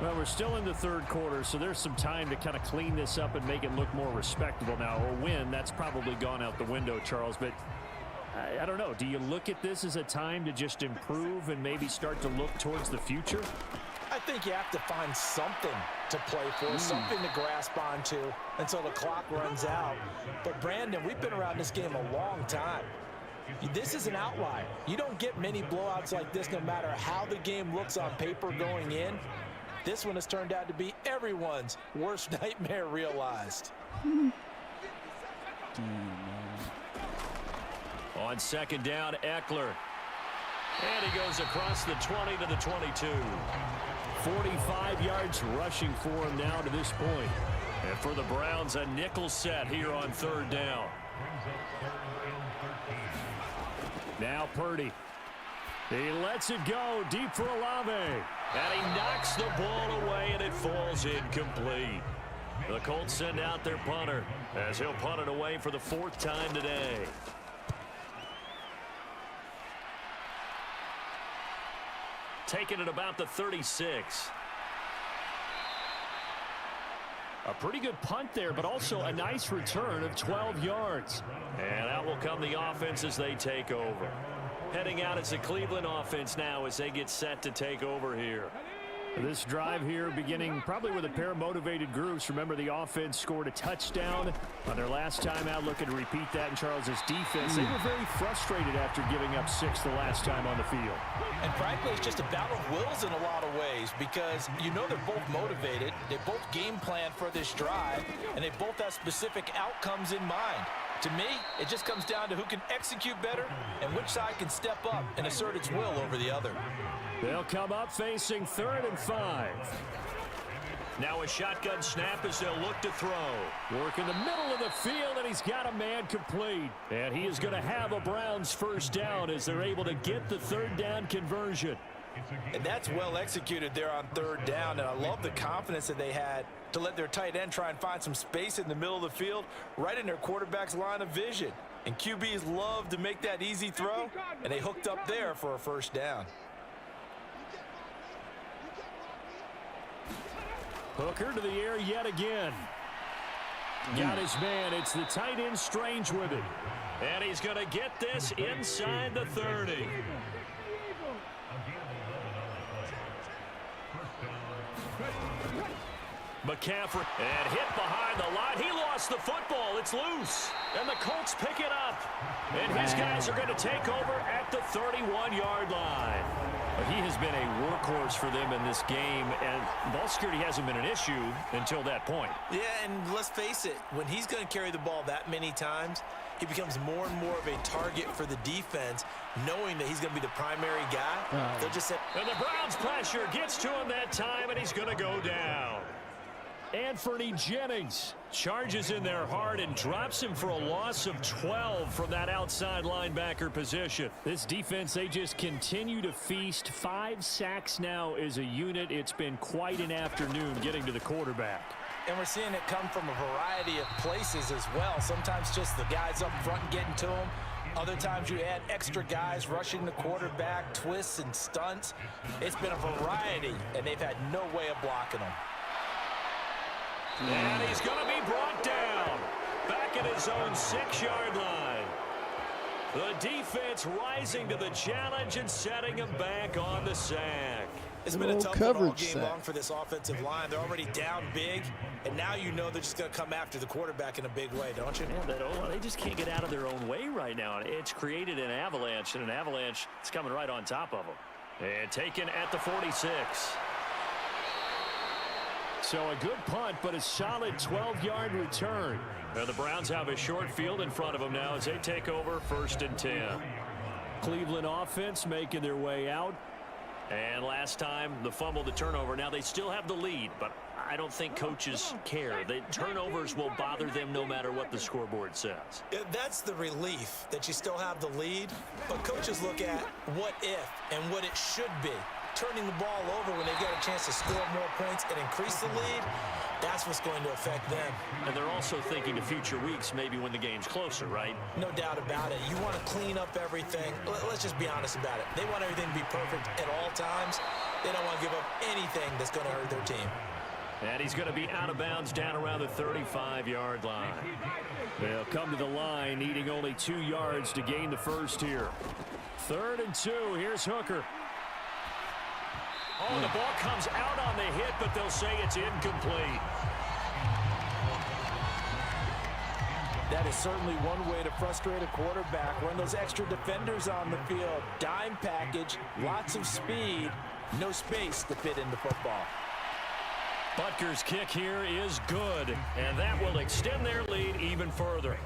Well, we're still in the 3rd quarter, so there's some time to kind of clean this up and make it look more respectable. Now, a win, that's probably gone out the window, Charles, but I don't know. Do you look at this as a time to just improve and maybe start to look towards the future?
I think you have to find something to play for, something to grasp onto until the clock runs out. But, Brandon, we've been around this game a long time. This is an outlier. You don't get many blowouts like this no matter how the game looks on paper going in. This one has turned out to be everyone's worst nightmare realized.
On 2nd down, Eckler. And he goes across the 20 to the 22. 45 yards rushing for him now to this point. And for the Browns, a nickel set here on 3rd down. Now Purdy. He lets it go deep for Olave. And he knocks the ball away, and it falls incomplete. The Colts send out their punter as he'll punt it away for the 4th time today. Taking it about the 36. A pretty good punt there, but also a nice return of 12 yards. And out will come the offense as they take over. Heading out is the Cleveland offense now as they get set to take over here.
This drive here beginning probably with a pair of motivated groups. Remember, the offense scored a touchdown on their last time out. Looking to repeat that in Charles's defense. They were very frustrated after giving up 6 the last time on the field.
And frankly, it's just a battle of wills in a lot of ways because you know they're both motivated. They both game plan for this drive, and they both have specific outcomes in mind. To me, it just comes down to who can execute better and which side can step up and assert its will over the other.
They'll come up facing 3rd and 5. Now a shotgun snap as they'll look to throw.
Work in the middle of the field, and he's got a man complete.
And he is going to have a Browns 1st down as they're able to get the 3rd down conversion.
And that's well executed there on 3rd down, and I love the confidence that they had to let their tight end try and find some space in the middle of the field, right in their quarterback's line of vision. And QBs love to make that easy throw, and they hooked up there for a 1st down.
Hooker to the air yet again. Got his man. It's the tight end Strange with it.
And he's going to get this inside the 30. McCaffrey, and hit behind the line. He lost the football. It's loose. And the Colts pick it up. And his guys are going to take over at the 31-yard line.
He has been a workhorse for them in this game, and ball security hasn't been an issue until that point.
Yeah, and let's face it, when he's going to carry the ball that many times, he becomes more and more of a target for the defense, knowing that he's going to be the primary guy. They'll just say,
and the Browns pressure gets to him that time, and he's going to go down.
Anthony Jennings charges in there hard and drops him for a loss of 12 from that outside linebacker position. This defense, they just continue to feast. 5 sacks now as a unit. It's been quite an afternoon getting to the quarterback.
And we're seeing it come from a variety of places as well. Sometimes just the guys up front getting to him. Other times you add extra guys rushing the quarterback, twists and stunts. It's been a variety, and they've had no way of blocking them.
And he's going to be brought down back at his own 6-yard line. The defense rising to the challenge and setting him back on the sack.
It's been a tough one all game long for this offensive line. They're already down big, and now you know they're just going to come after the quarterback in a big way, don't you?
Yeah, they just can't get out of their own way right now. It's created an avalanche, and an avalanche is coming right on top of them. And taken at the 46.
So a good punt, but a solid 12-yard return.
Now the Browns have a short field in front of them now as they take over 1st and 10.
Cleveland offense making their way out.
And last time, the fumble, the turnover. Now they still have the lead, but I don't think coaches care. The turnovers will bother them no matter what the scoreboard says.
That's the relief that you still have the lead, but coaches look at what if and what it should be. Turning the ball over when they get a chance to score more points and increase the lead, that's what's going to affect them.
And they're also thinking to future weeks, maybe when the game's closer, right?
No doubt about it. You want to clean up everything. Let's just be honest about it. They want everything to be perfect at all times. They don't want to give up anything that's going to hurt their team.
And he's going to be out of bounds down around the 35-yard line.
They'll come to the line, needing only 2 yards to gain the first here. 3rd and 2. Here's Hooker.
Oh, the ball comes out on the hit, but they'll say it's incomplete.
That is certainly one way to frustrate a quarterback. Run those extra defenders on the field. Dime package, lots of speed, no space to fit in the football.
Butker's kick here is good, and that will extend their lead even further.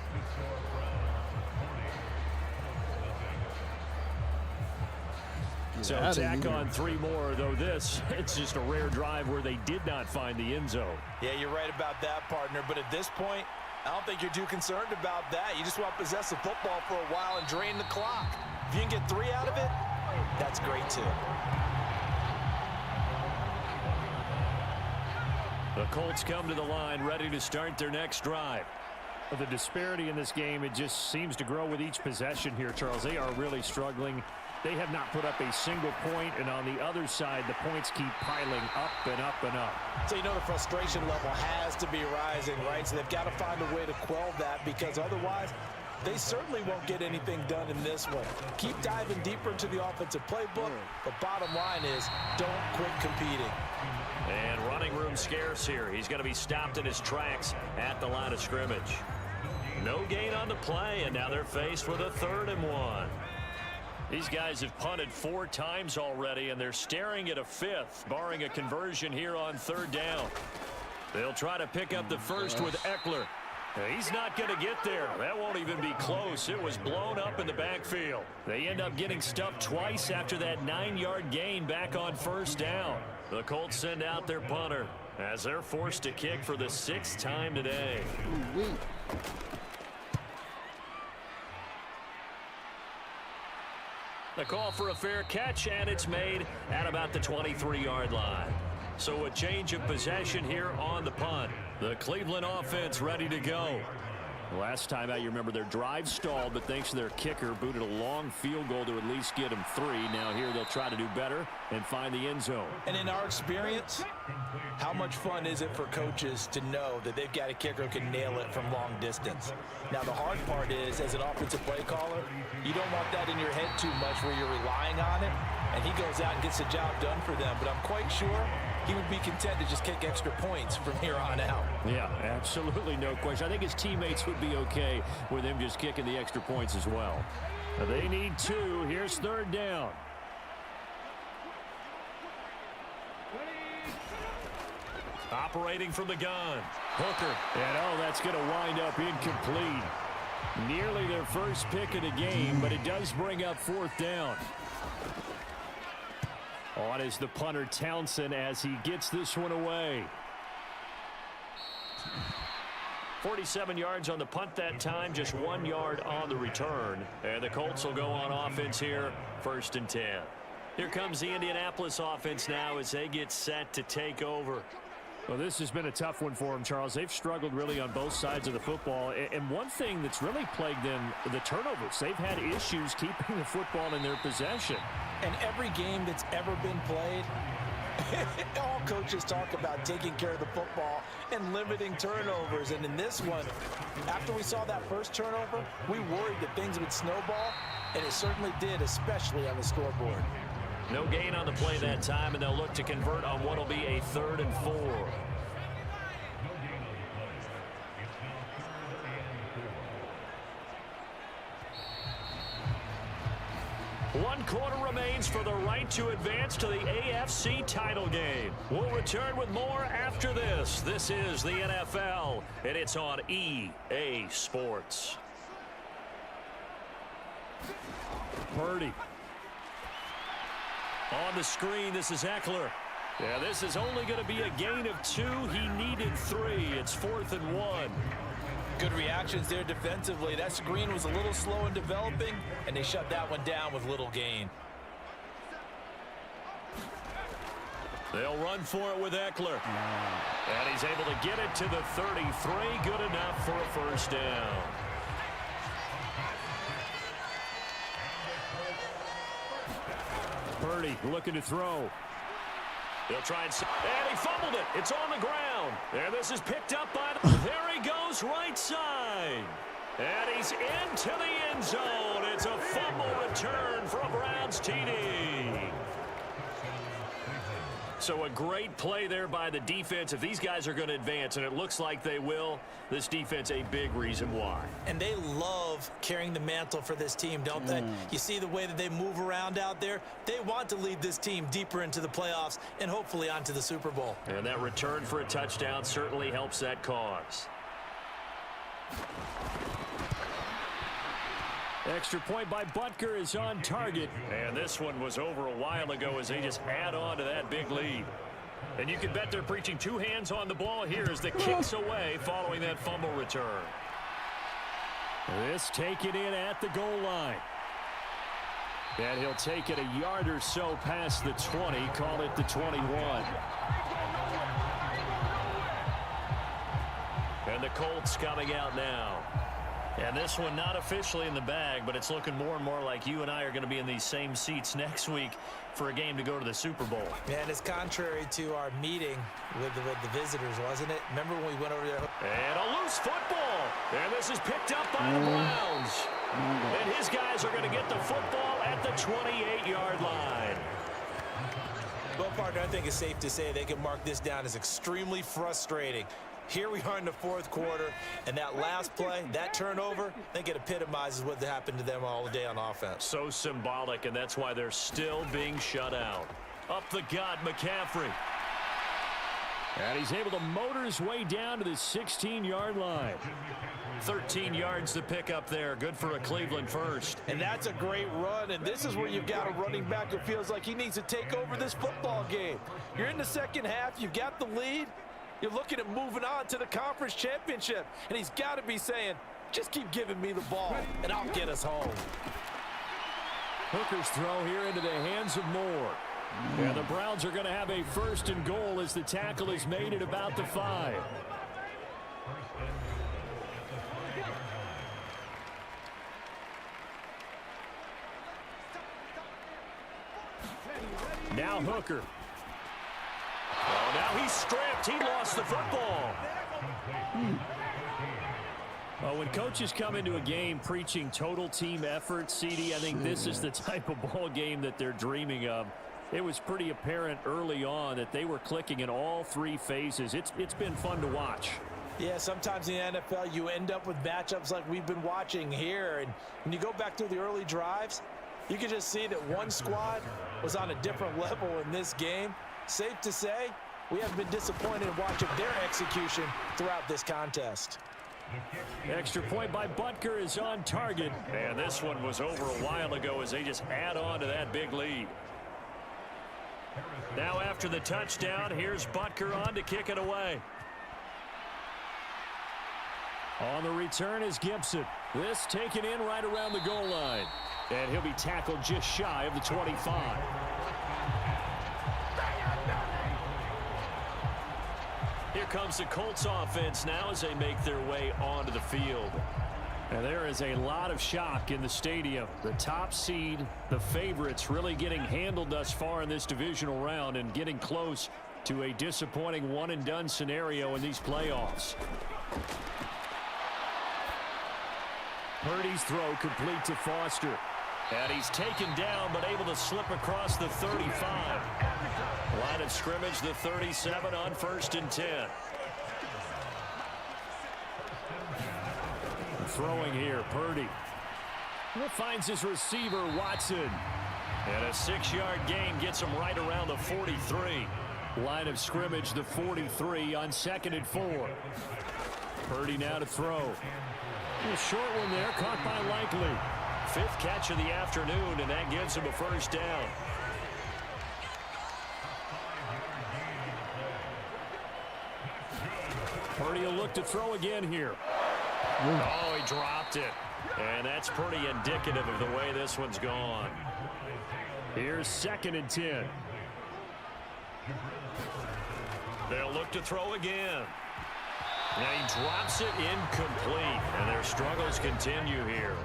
So tack on 3 more, though it's just a rare drive where they did not find the end zone.
Yeah, you're right about that, partner. But at this point, I don't think you're too concerned about that. You just want to possess the football for a while and drain the clock. If you can get 3 out of it, that's great too.
The Colts come to the line ready to start their next drive.
The disparity in this game, it just seems to grow with each possession here, Charles. They are really struggling. They have not put up a single point, and on the other side, the points keep piling up and up and up.
So you know the frustration level has to be rising, right? So they've got to find a way to quell that, because otherwise they certainly won't get anything done in this one. Keep diving deeper into the offensive playbook. The bottom line is don't quit competing.
And running room scarce here. He's going to be stopped in his tracks at the line of scrimmage. No gain on the play, and now they're faced with a 3rd and 1. These guys have punted 4 times already, and they're staring at a 5th, barring a conversion here on 3rd down. They'll try to pick up the first with Eckler. He's not going to get there. That won't even be close. It was blown up in the backfield. They end up getting stuffed twice after that 9-yard gain back on 1st down. The Colts send out their punter as they're forced to kick for the 6th time today. The call for a fair catch, and it's made at about the 23-yard line. So a change of possession here on the punt. The Cleveland offense ready to go.
Last time out, you remember their drive stalled, but thanks to their kicker, booted a long field goal to at least get them 3. Now here they'll try to do better and find the end zone.
And in our experience, how much fun is it for coaches to know that they've got a kicker who can nail it from long distance? Now the hard part is, as an offensive play caller, you don't want that in your head too much where you're relying on it, and he goes out and gets the job done for them. But I'm quite sure he would be content to just kick extra points from here on out.
Yeah, absolutely no question. I think his teammates would be okay with him just kicking the extra points as well. They need 2. Here's 3rd down.
Operating from the gun. Hooker.
And that's going to wind up incomplete. Nearly their first pick of the game, but it does bring up 4th down. On is the punter, Townsend, as he gets this one away.
47 yards on the punt that time, just 1 yard on the return. And the Colts will go on offense here, 1st and 10. Here comes the Indianapolis offense now as they get set to take over.
Well, this has been a tough one for them, Charles. They've struggled really on both sides of the football. And one thing that's really plagued them, the turnovers. They've had issues keeping the football in their possession.
And every game that's ever been played, all coaches talk about taking care of the football and limiting turnovers. And in this one, after we saw that first turnover, we worried that things would snowball, and it certainly did, especially on the scoreboard.
No gain on the play that time, and they'll look to convert on what will be a 3rd and 4. One quarter remains for the right to advance to the AFC title game. We'll return with more after this. This is the NFL, and it's on EA Sports.
Purdy.
On the screen, this is Eckler. Yeah, this is only going to be a gain of 2. He needed 3. It's 4th and 1.
Good reactions there defensively. That screen was a little slow in developing, and they shut that one down with little gain.
They'll run for it with Eckler. And he's able to get it to the 33. Good enough for a 1st down.
Purdy looking to throw.
He'll try and he fumbled it. It's on the ground. There, this is picked up by there he goes, right side. And he's into the end zone. It's a fumble return for a Browns TD. So a great play there by the defense. If these guys are going to advance, and it looks like they will, this defense a big reason why.
And they love carrying the mantle for this team, don't they? You see the way that they move around out there? They want to lead this team deeper into the playoffs and hopefully onto the Super Bowl.
And that return for a touchdown certainly helps that cause.
Extra point by Butker is on target.
And this one was over a while ago as they just add on to that big lead. And you can bet they're preaching 2 hands on the ball here as the kicks away following that fumble return.
This taken in at the goal line. And he'll take it a yard or so past the 20, call it the 21.
And the Colts coming out now. And this one not officially in the bag, but it's looking more and more like you and I are going to be in these same seats next week for a game to go to the Super Bowl.
Man, it's contrary to our meeting with the visitors, wasn't it? Remember when we went over there?
And a loose football. And this is picked up by the Browns. And his guys are going to get the football at the 28-yard line.
Well, partner, I think it's safe to say they can mark this down as extremely frustrating. Here we are in the fourth quarter, and that last play, that turnover, I think it epitomizes what happened to them all day on offense.
So symbolic, and that's why they're still being shut out. Up the gut, McCaffrey.
And he's able to motor his way down to the 16-yard line.
13 yards to pick up there. Good for a Cleveland first.
And that's a great run, and this is where you've got a running back who feels like he needs to take over this football game. You're in the second half. You've got the lead. You're looking at moving on to the conference championship, and he's got to be saying, just keep giving me the ball, and I'll get us home.
Hooker's throw here into the hands of Moore. And the Browns are going to have a first and goal as the tackle is made at about the 5. Now Hooker.
Oh, now he's stripped. He lost the football.
Well, when coaches come into a game preaching total team effort, CD, I think this is the type of ball game that they're dreaming of. It was pretty apparent early on that they were clicking in all three phases. It's been fun to watch.
Yeah, sometimes in the NFL you end up with matchups like we've been watching here. And when you go back through the early drives, you can just see that one squad was on a different level in this game. Safe to say, we have been disappointed in watching their execution throughout this contest.
Extra point by Butker is on target.
And this one was over a while ago as they just add on to that big lead. Now after the touchdown, here's Butker on to kick it away.
On the return is Gibson. This taken in right around the goal line. And he'll be tackled just shy of the 25.
Here comes the Colts offense now as they make their way onto the field.
And there is a lot of shock in the stadium. The top seed, the favorites, really getting handled thus far in this divisional round and getting close to a disappointing one-and-done scenario in these playoffs. Purdy's throw complete to Foster.
And he's taken down but able to slip across the 35. Line of scrimmage, the 37 on 1st and 10.
Throwing here, Purdy. Finds his receiver, Watson.
And a 6-yard gain gets him right around the 43.
Line of scrimmage, the 43 on 2nd and 4. Purdy now to throw. A short one there, caught by Likely.
5th catch of the afternoon, and that gives him a first down.
Purdy will look to throw again here.
Oh, he dropped it. And that's pretty indicative of the way this one's gone.
Here's 2nd and 10.
They'll look to throw again. And he drops it incomplete. And their struggles continue here.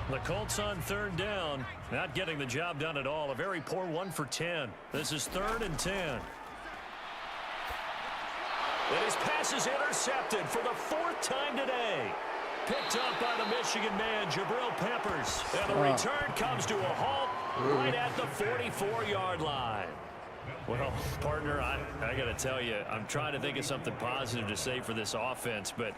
The Colts on 3rd down. Not getting the job done at all. A very poor 1 for 10. This is 3rd and 10. And his pass is intercepted for the 4th time today. Picked up by the Michigan man, Jabril Peppers. And the return comes to a halt right at the 44-yard line. Well, partner, I got to tell you, I'm trying to think of something positive to say for this offense, but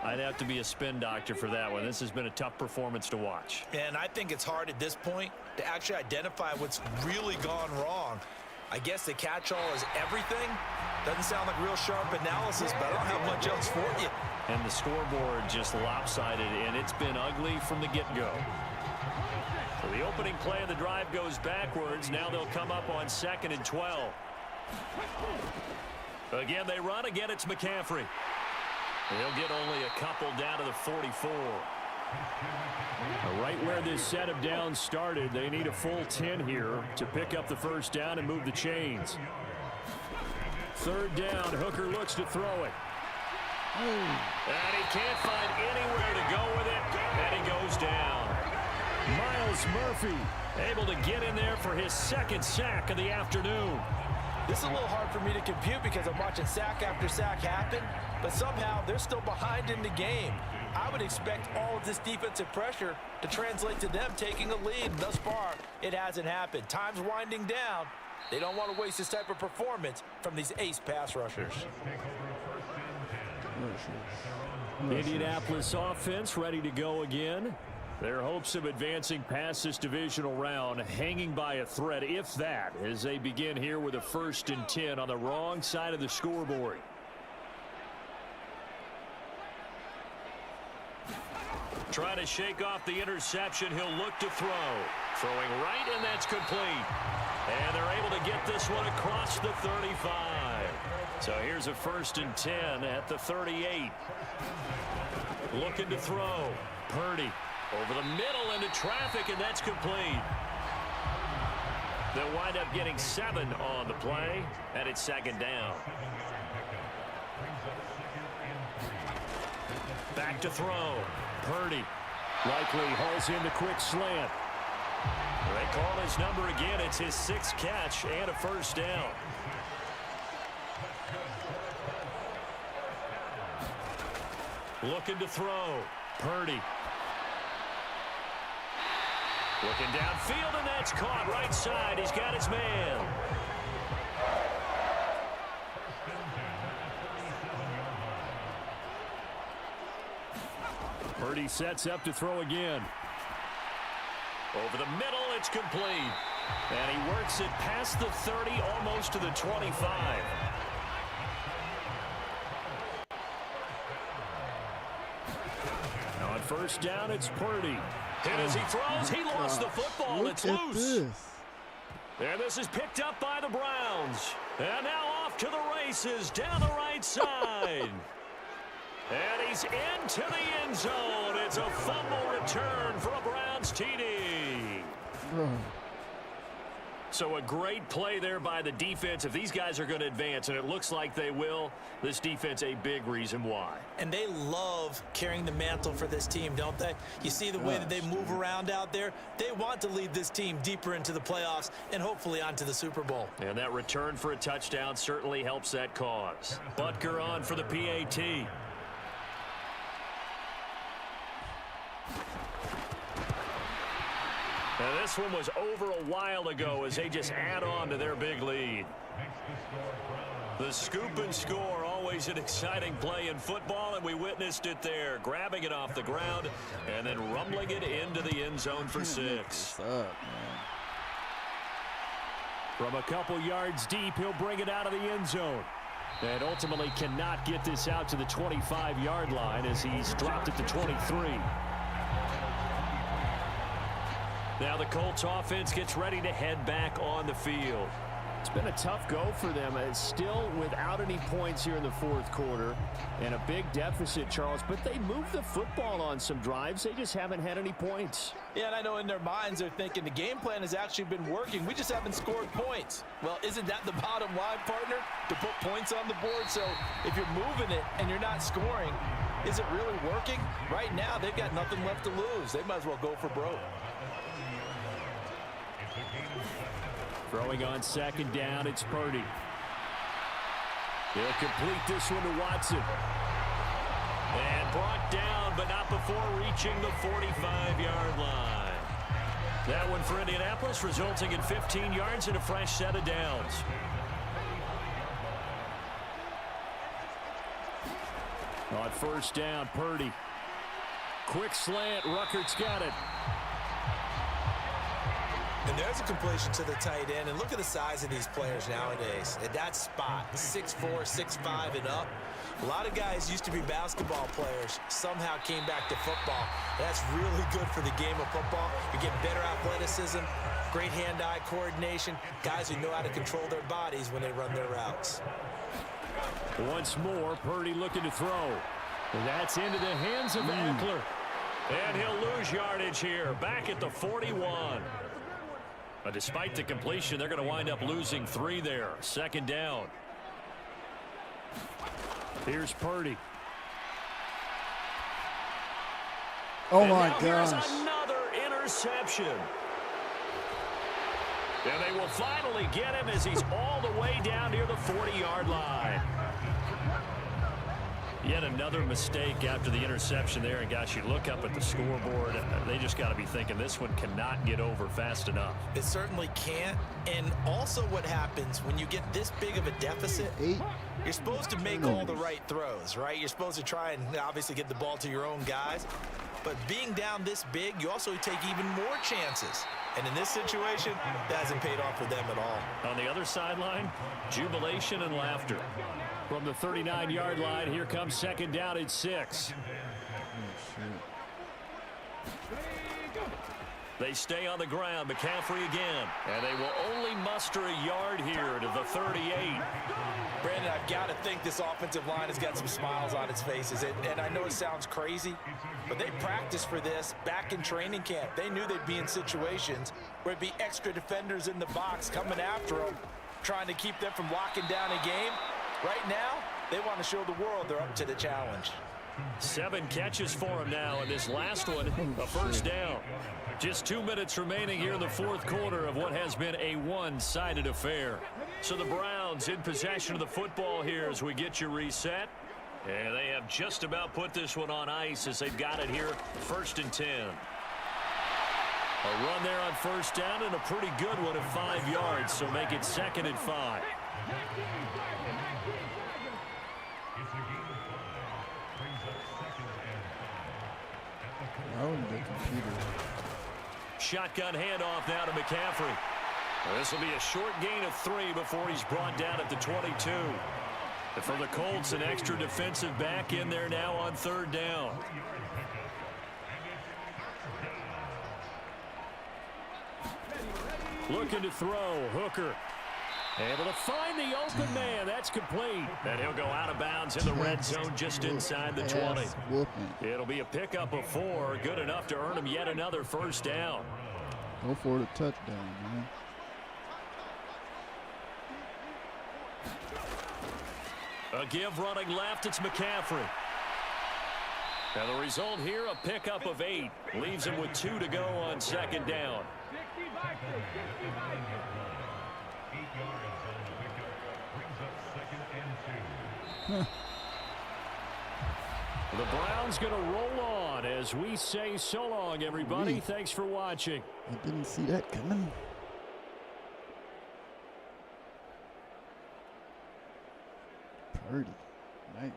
I'd have to be a spin doctor for that one. This has been a tough performance to watch.
And I think it's hard at this point to actually identify what's really gone wrong. I guess the catch-all is everything. Doesn't sound like real sharp analysis, but I don't have much else for you.
And the scoreboard just lopsided, and it's been ugly from the get-go. So the opening play of the drive goes backwards. Now they'll come up on 2nd and 12. Again, they run. Again, it's McCaffrey. They'll get only a couple down to the 44.
Right where this set of downs started, they need a full 10 here to pick up the first down and move the chains.
Third down, Hooker looks to throw it. And he can't find anywhere to go with it, and he goes down. Miles Murphy able to get in there for his second sack of the afternoon.
This is a little hard for me to compute because I'm watching sack after sack happen, but somehow they're still behind in the game. I would expect all of this defensive pressure to translate to them taking a lead. Thus far, it hasn't happened. Time's winding down. They don't want to waste this type of performance from these ace pass rushers.
Indianapolis offense ready to go again. Their hopes of advancing past this divisional round hanging by a thread, if that, as they begin here with a 1st and 10 on the wrong side of the scoreboard. Trying to shake off the interception. He'll look to throw. Throwing right, and that's complete. And they're able to get this one across the 35. So here's a 1st and 10 at the 38. Looking to throw. Purdy over the middle into traffic, and that's complete. They'll wind up getting 7 on the play, and it's 2nd down. Back to throw. Purdy likely hauls in the quick slant. They call his number again. It's his 6th catch and a 1st down. Looking to throw. Purdy. Looking downfield, and that's caught right side. He's got his man. Purdy sets up to throw again. Over the middle, it's complete. And he works it past the 30, almost to the 25. On 1st down, it's Purdy. And as he throws, he lost the football. It's loose. And this is picked up by the Browns. And now off to the races down the right side. And he's into the end zone. It's a fumble return for a Browns TD. So a great play there by the defense. If these guys are going to advance, and it looks like they will, this defense a big reason why.
And they love carrying the mantle for this team, don't they? You see the way that they move around out there. They want to lead this team deeper into the playoffs and hopefully onto the Super Bowl.
And that return for a touchdown certainly helps that cause. Butker on for the PAT. Now this one was over a while ago as they just add on to their big lead. The scoop and score, always an exciting play in football, and we witnessed it there. Grabbing it off the ground and then rumbling it into the end zone for 6. From a couple yards deep, he'll bring it out of the end zone. And ultimately cannot get this out to the 25-yard line as he's dropped at the 23. Now the Colts offense gets ready to head back on the field. It's been a tough go for them. It's still without any points here in the 4th quarter and a big deficit, Charles, but they moved the football on some drives. They just haven't had any points.
Yeah, and I know in their minds they're thinking the game plan has actually been working. We just haven't scored points. Well, isn't that the bottom line, partner? To put points on the board. So if you're moving it and you're not scoring, is it really working? Right now, they've got nothing left to lose. They might as well go for broke.
Throwing on 2nd down, it's Purdy. He'll complete this one to Watson. And brought down, but not before reaching the 45-yard line. That one for Indianapolis, resulting in 15 yards and a fresh set of downs. On 1st down, Purdy. Quick slant, Ruckert's got it.
And there's a completion to the tight end. And look at the size of these players nowadays. At that spot, 6'4", 6'5", and up. A lot of guys used to be basketball players, somehow came back to football. That's really good for the game of football. You get better athleticism, great hand-eye coordination, guys who know how to control their bodies when they run their routes.
Once more, Purdy looking to throw. And that's into the hands of Eckler. And he'll lose yardage here, back at the 41. But despite the completion, they're going to wind up losing 3 there. 2nd down. Here's Purdy.
Oh
And
my
now here's
gosh.
another interception. And they will finally get him as he's all the way down near the 40-yard line. Yet another mistake after the interception there. And, gosh, you look up at the scoreboard. They just got to be thinking this one cannot get over fast enough.
It certainly can't. And also what happens when you get this big of a deficit,
8.
you're supposed to make all the right throws, right? You're supposed to try and obviously get the ball to your own guys. But being down this big, you also take even more chances. And in this situation, that hasn't paid off for them at all.
On the other sideline, jubilation and laughter. From the 39-yard line, here comes second down at 6. They stay on the ground. McCaffrey again. And they will only muster a yard here to the 38.
Brandon, I've got to think this offensive line has got some smiles on its faces. And I know it sounds crazy, but they practiced for this back in training camp. They knew they'd be in situations where it'd be extra defenders in the box coming after them, trying to keep them from locking down a game. Right now, they want to show the world they're up to the challenge.
7 catches for him now, and this last one, a first down. Just 2 minutes remaining here in the fourth quarter of what has been a one-sided affair. So the Browns in possession of the football here as we get you reset. And they have just about put this one on ice as they've got it here, 1st and 10. A run there on first down and a pretty good one at 5 yards, so make it 2nd and 5.
Oh, the computer.
Shotgun handoff now to McCaffrey. This will be a short gain of 3 before he's brought down at the 22. And for the Colts, an extra defensive back in there now on 3rd down. Looking to throw, Hooker. Able to find the open man. That's complete. And he'll go out of bounds in the red zone just inside the 20. It'll be a pickup of 4. Good enough to earn him yet another first down.
Go for the touchdown, man.
A give running left. It's McCaffrey. And the result here, a pickup of 8. Leaves him with 2 to go on 2nd down. The Browns going to roll on as we say so long, everybody. Thanks for watching.
I didn't see that coming. Purdy. Nightmare.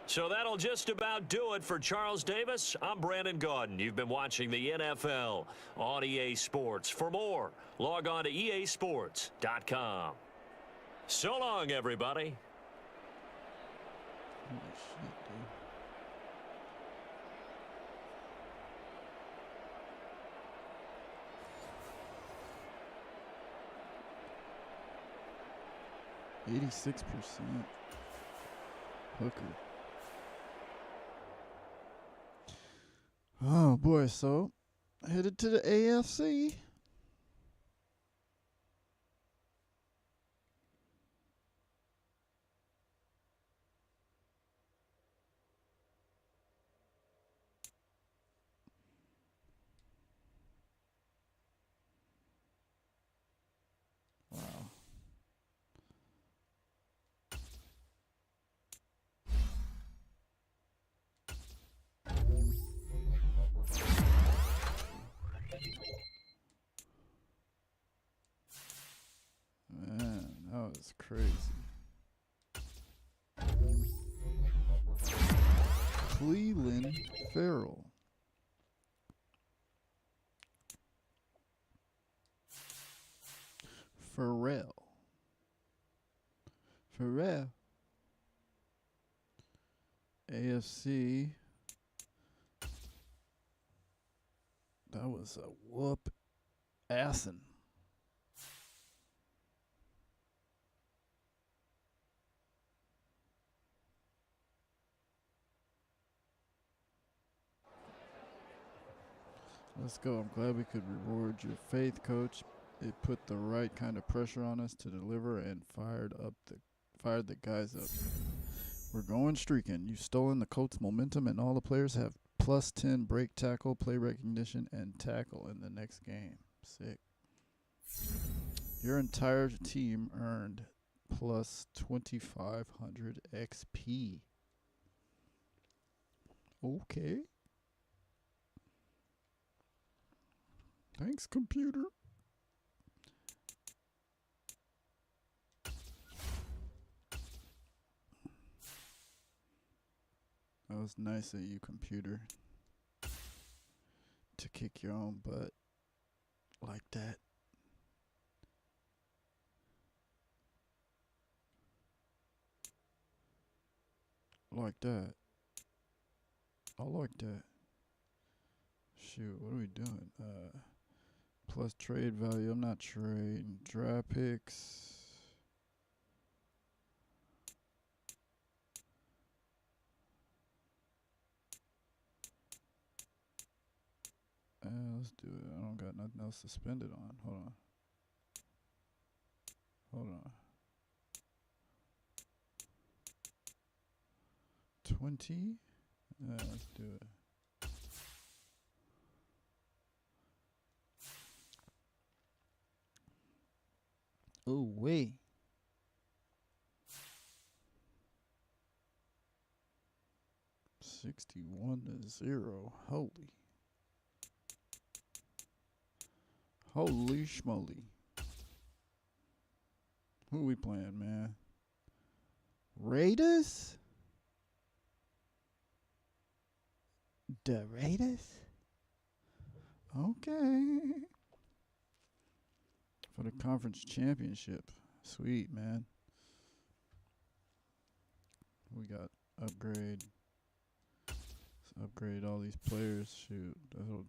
So that'll just about do it for Charles Davis. I'm Brandon Gaudin. You've been watching the NFL on EA Sports. For more, log on to easports.com. So long, everybody.
Holy shit, dude. 86%. Hooker. Oh boy, so headed to the AFC. Wow. Man, that was crazy. Cleveland Farrell. Farrell. AFC. That was a whoop assin'. Let's go. I'm glad we could reward your faith, Coach. it put the right kind of pressure on us to deliver and fired the guys up. We're going streaking. You've stolen the Colts' momentum, and all the players have +10 break tackle, play recognition, and tackle in the next game. Sick. Your entire team earned plus 2,500 XP. Okay. Thanks, computer. That was nice of you, computer, to kick your own butt like that. Like that. I like that. Shoot, what are we doing? Plus trade value. I'm not trading. Draft picks. Let's do it. I don't got nothing else to spend it on. Hold on. Hold on. 20. Let's do it. Oh, wait. $61-0. Holy schmoly. Who we playing, man? Raiders? The Raiders? Okay. For the conference championship. Sweet, man. We got upgrade. Let's upgrade all these players. Shoot. That'll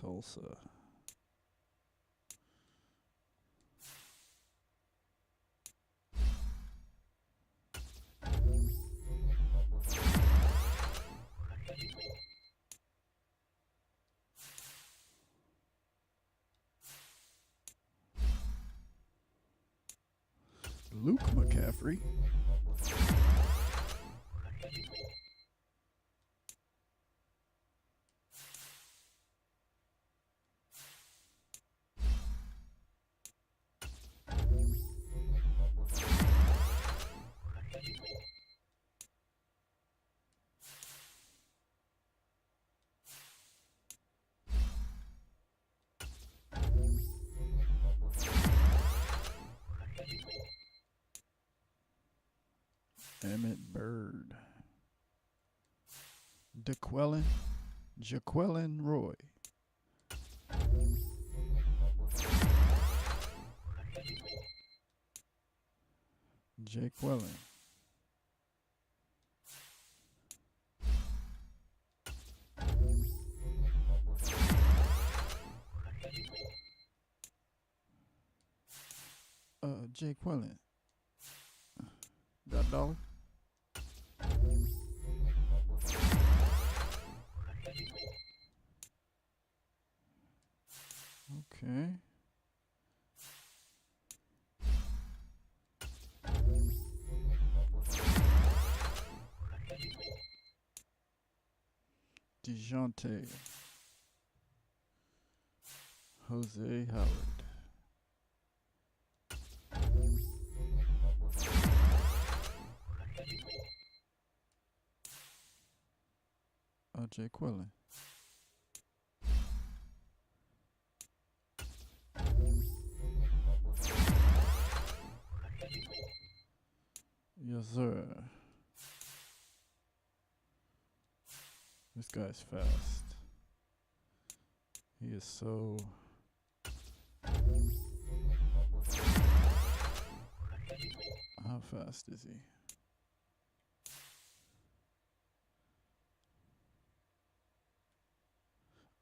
Tulsa. Luke McCaffrey. Emmett Bird. Jaquelin Roy. Jaquelin. Jaquelin. Got $1? Okay. DeJounte. Jose Howard. Jay Quillen. Yes, sir. This guy's fast. He is so... How fast is he?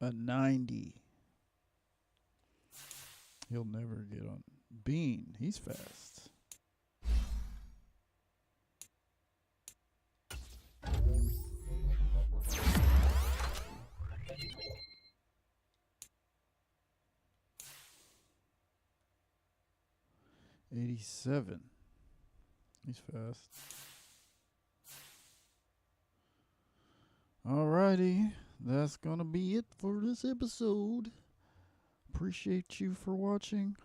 A 90. He'll never get on. Bean, he's fast. $87. He's fast. Alrighty, that's gonna be it for this episode. Appreciate you for watching.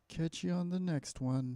Catch you on the next one.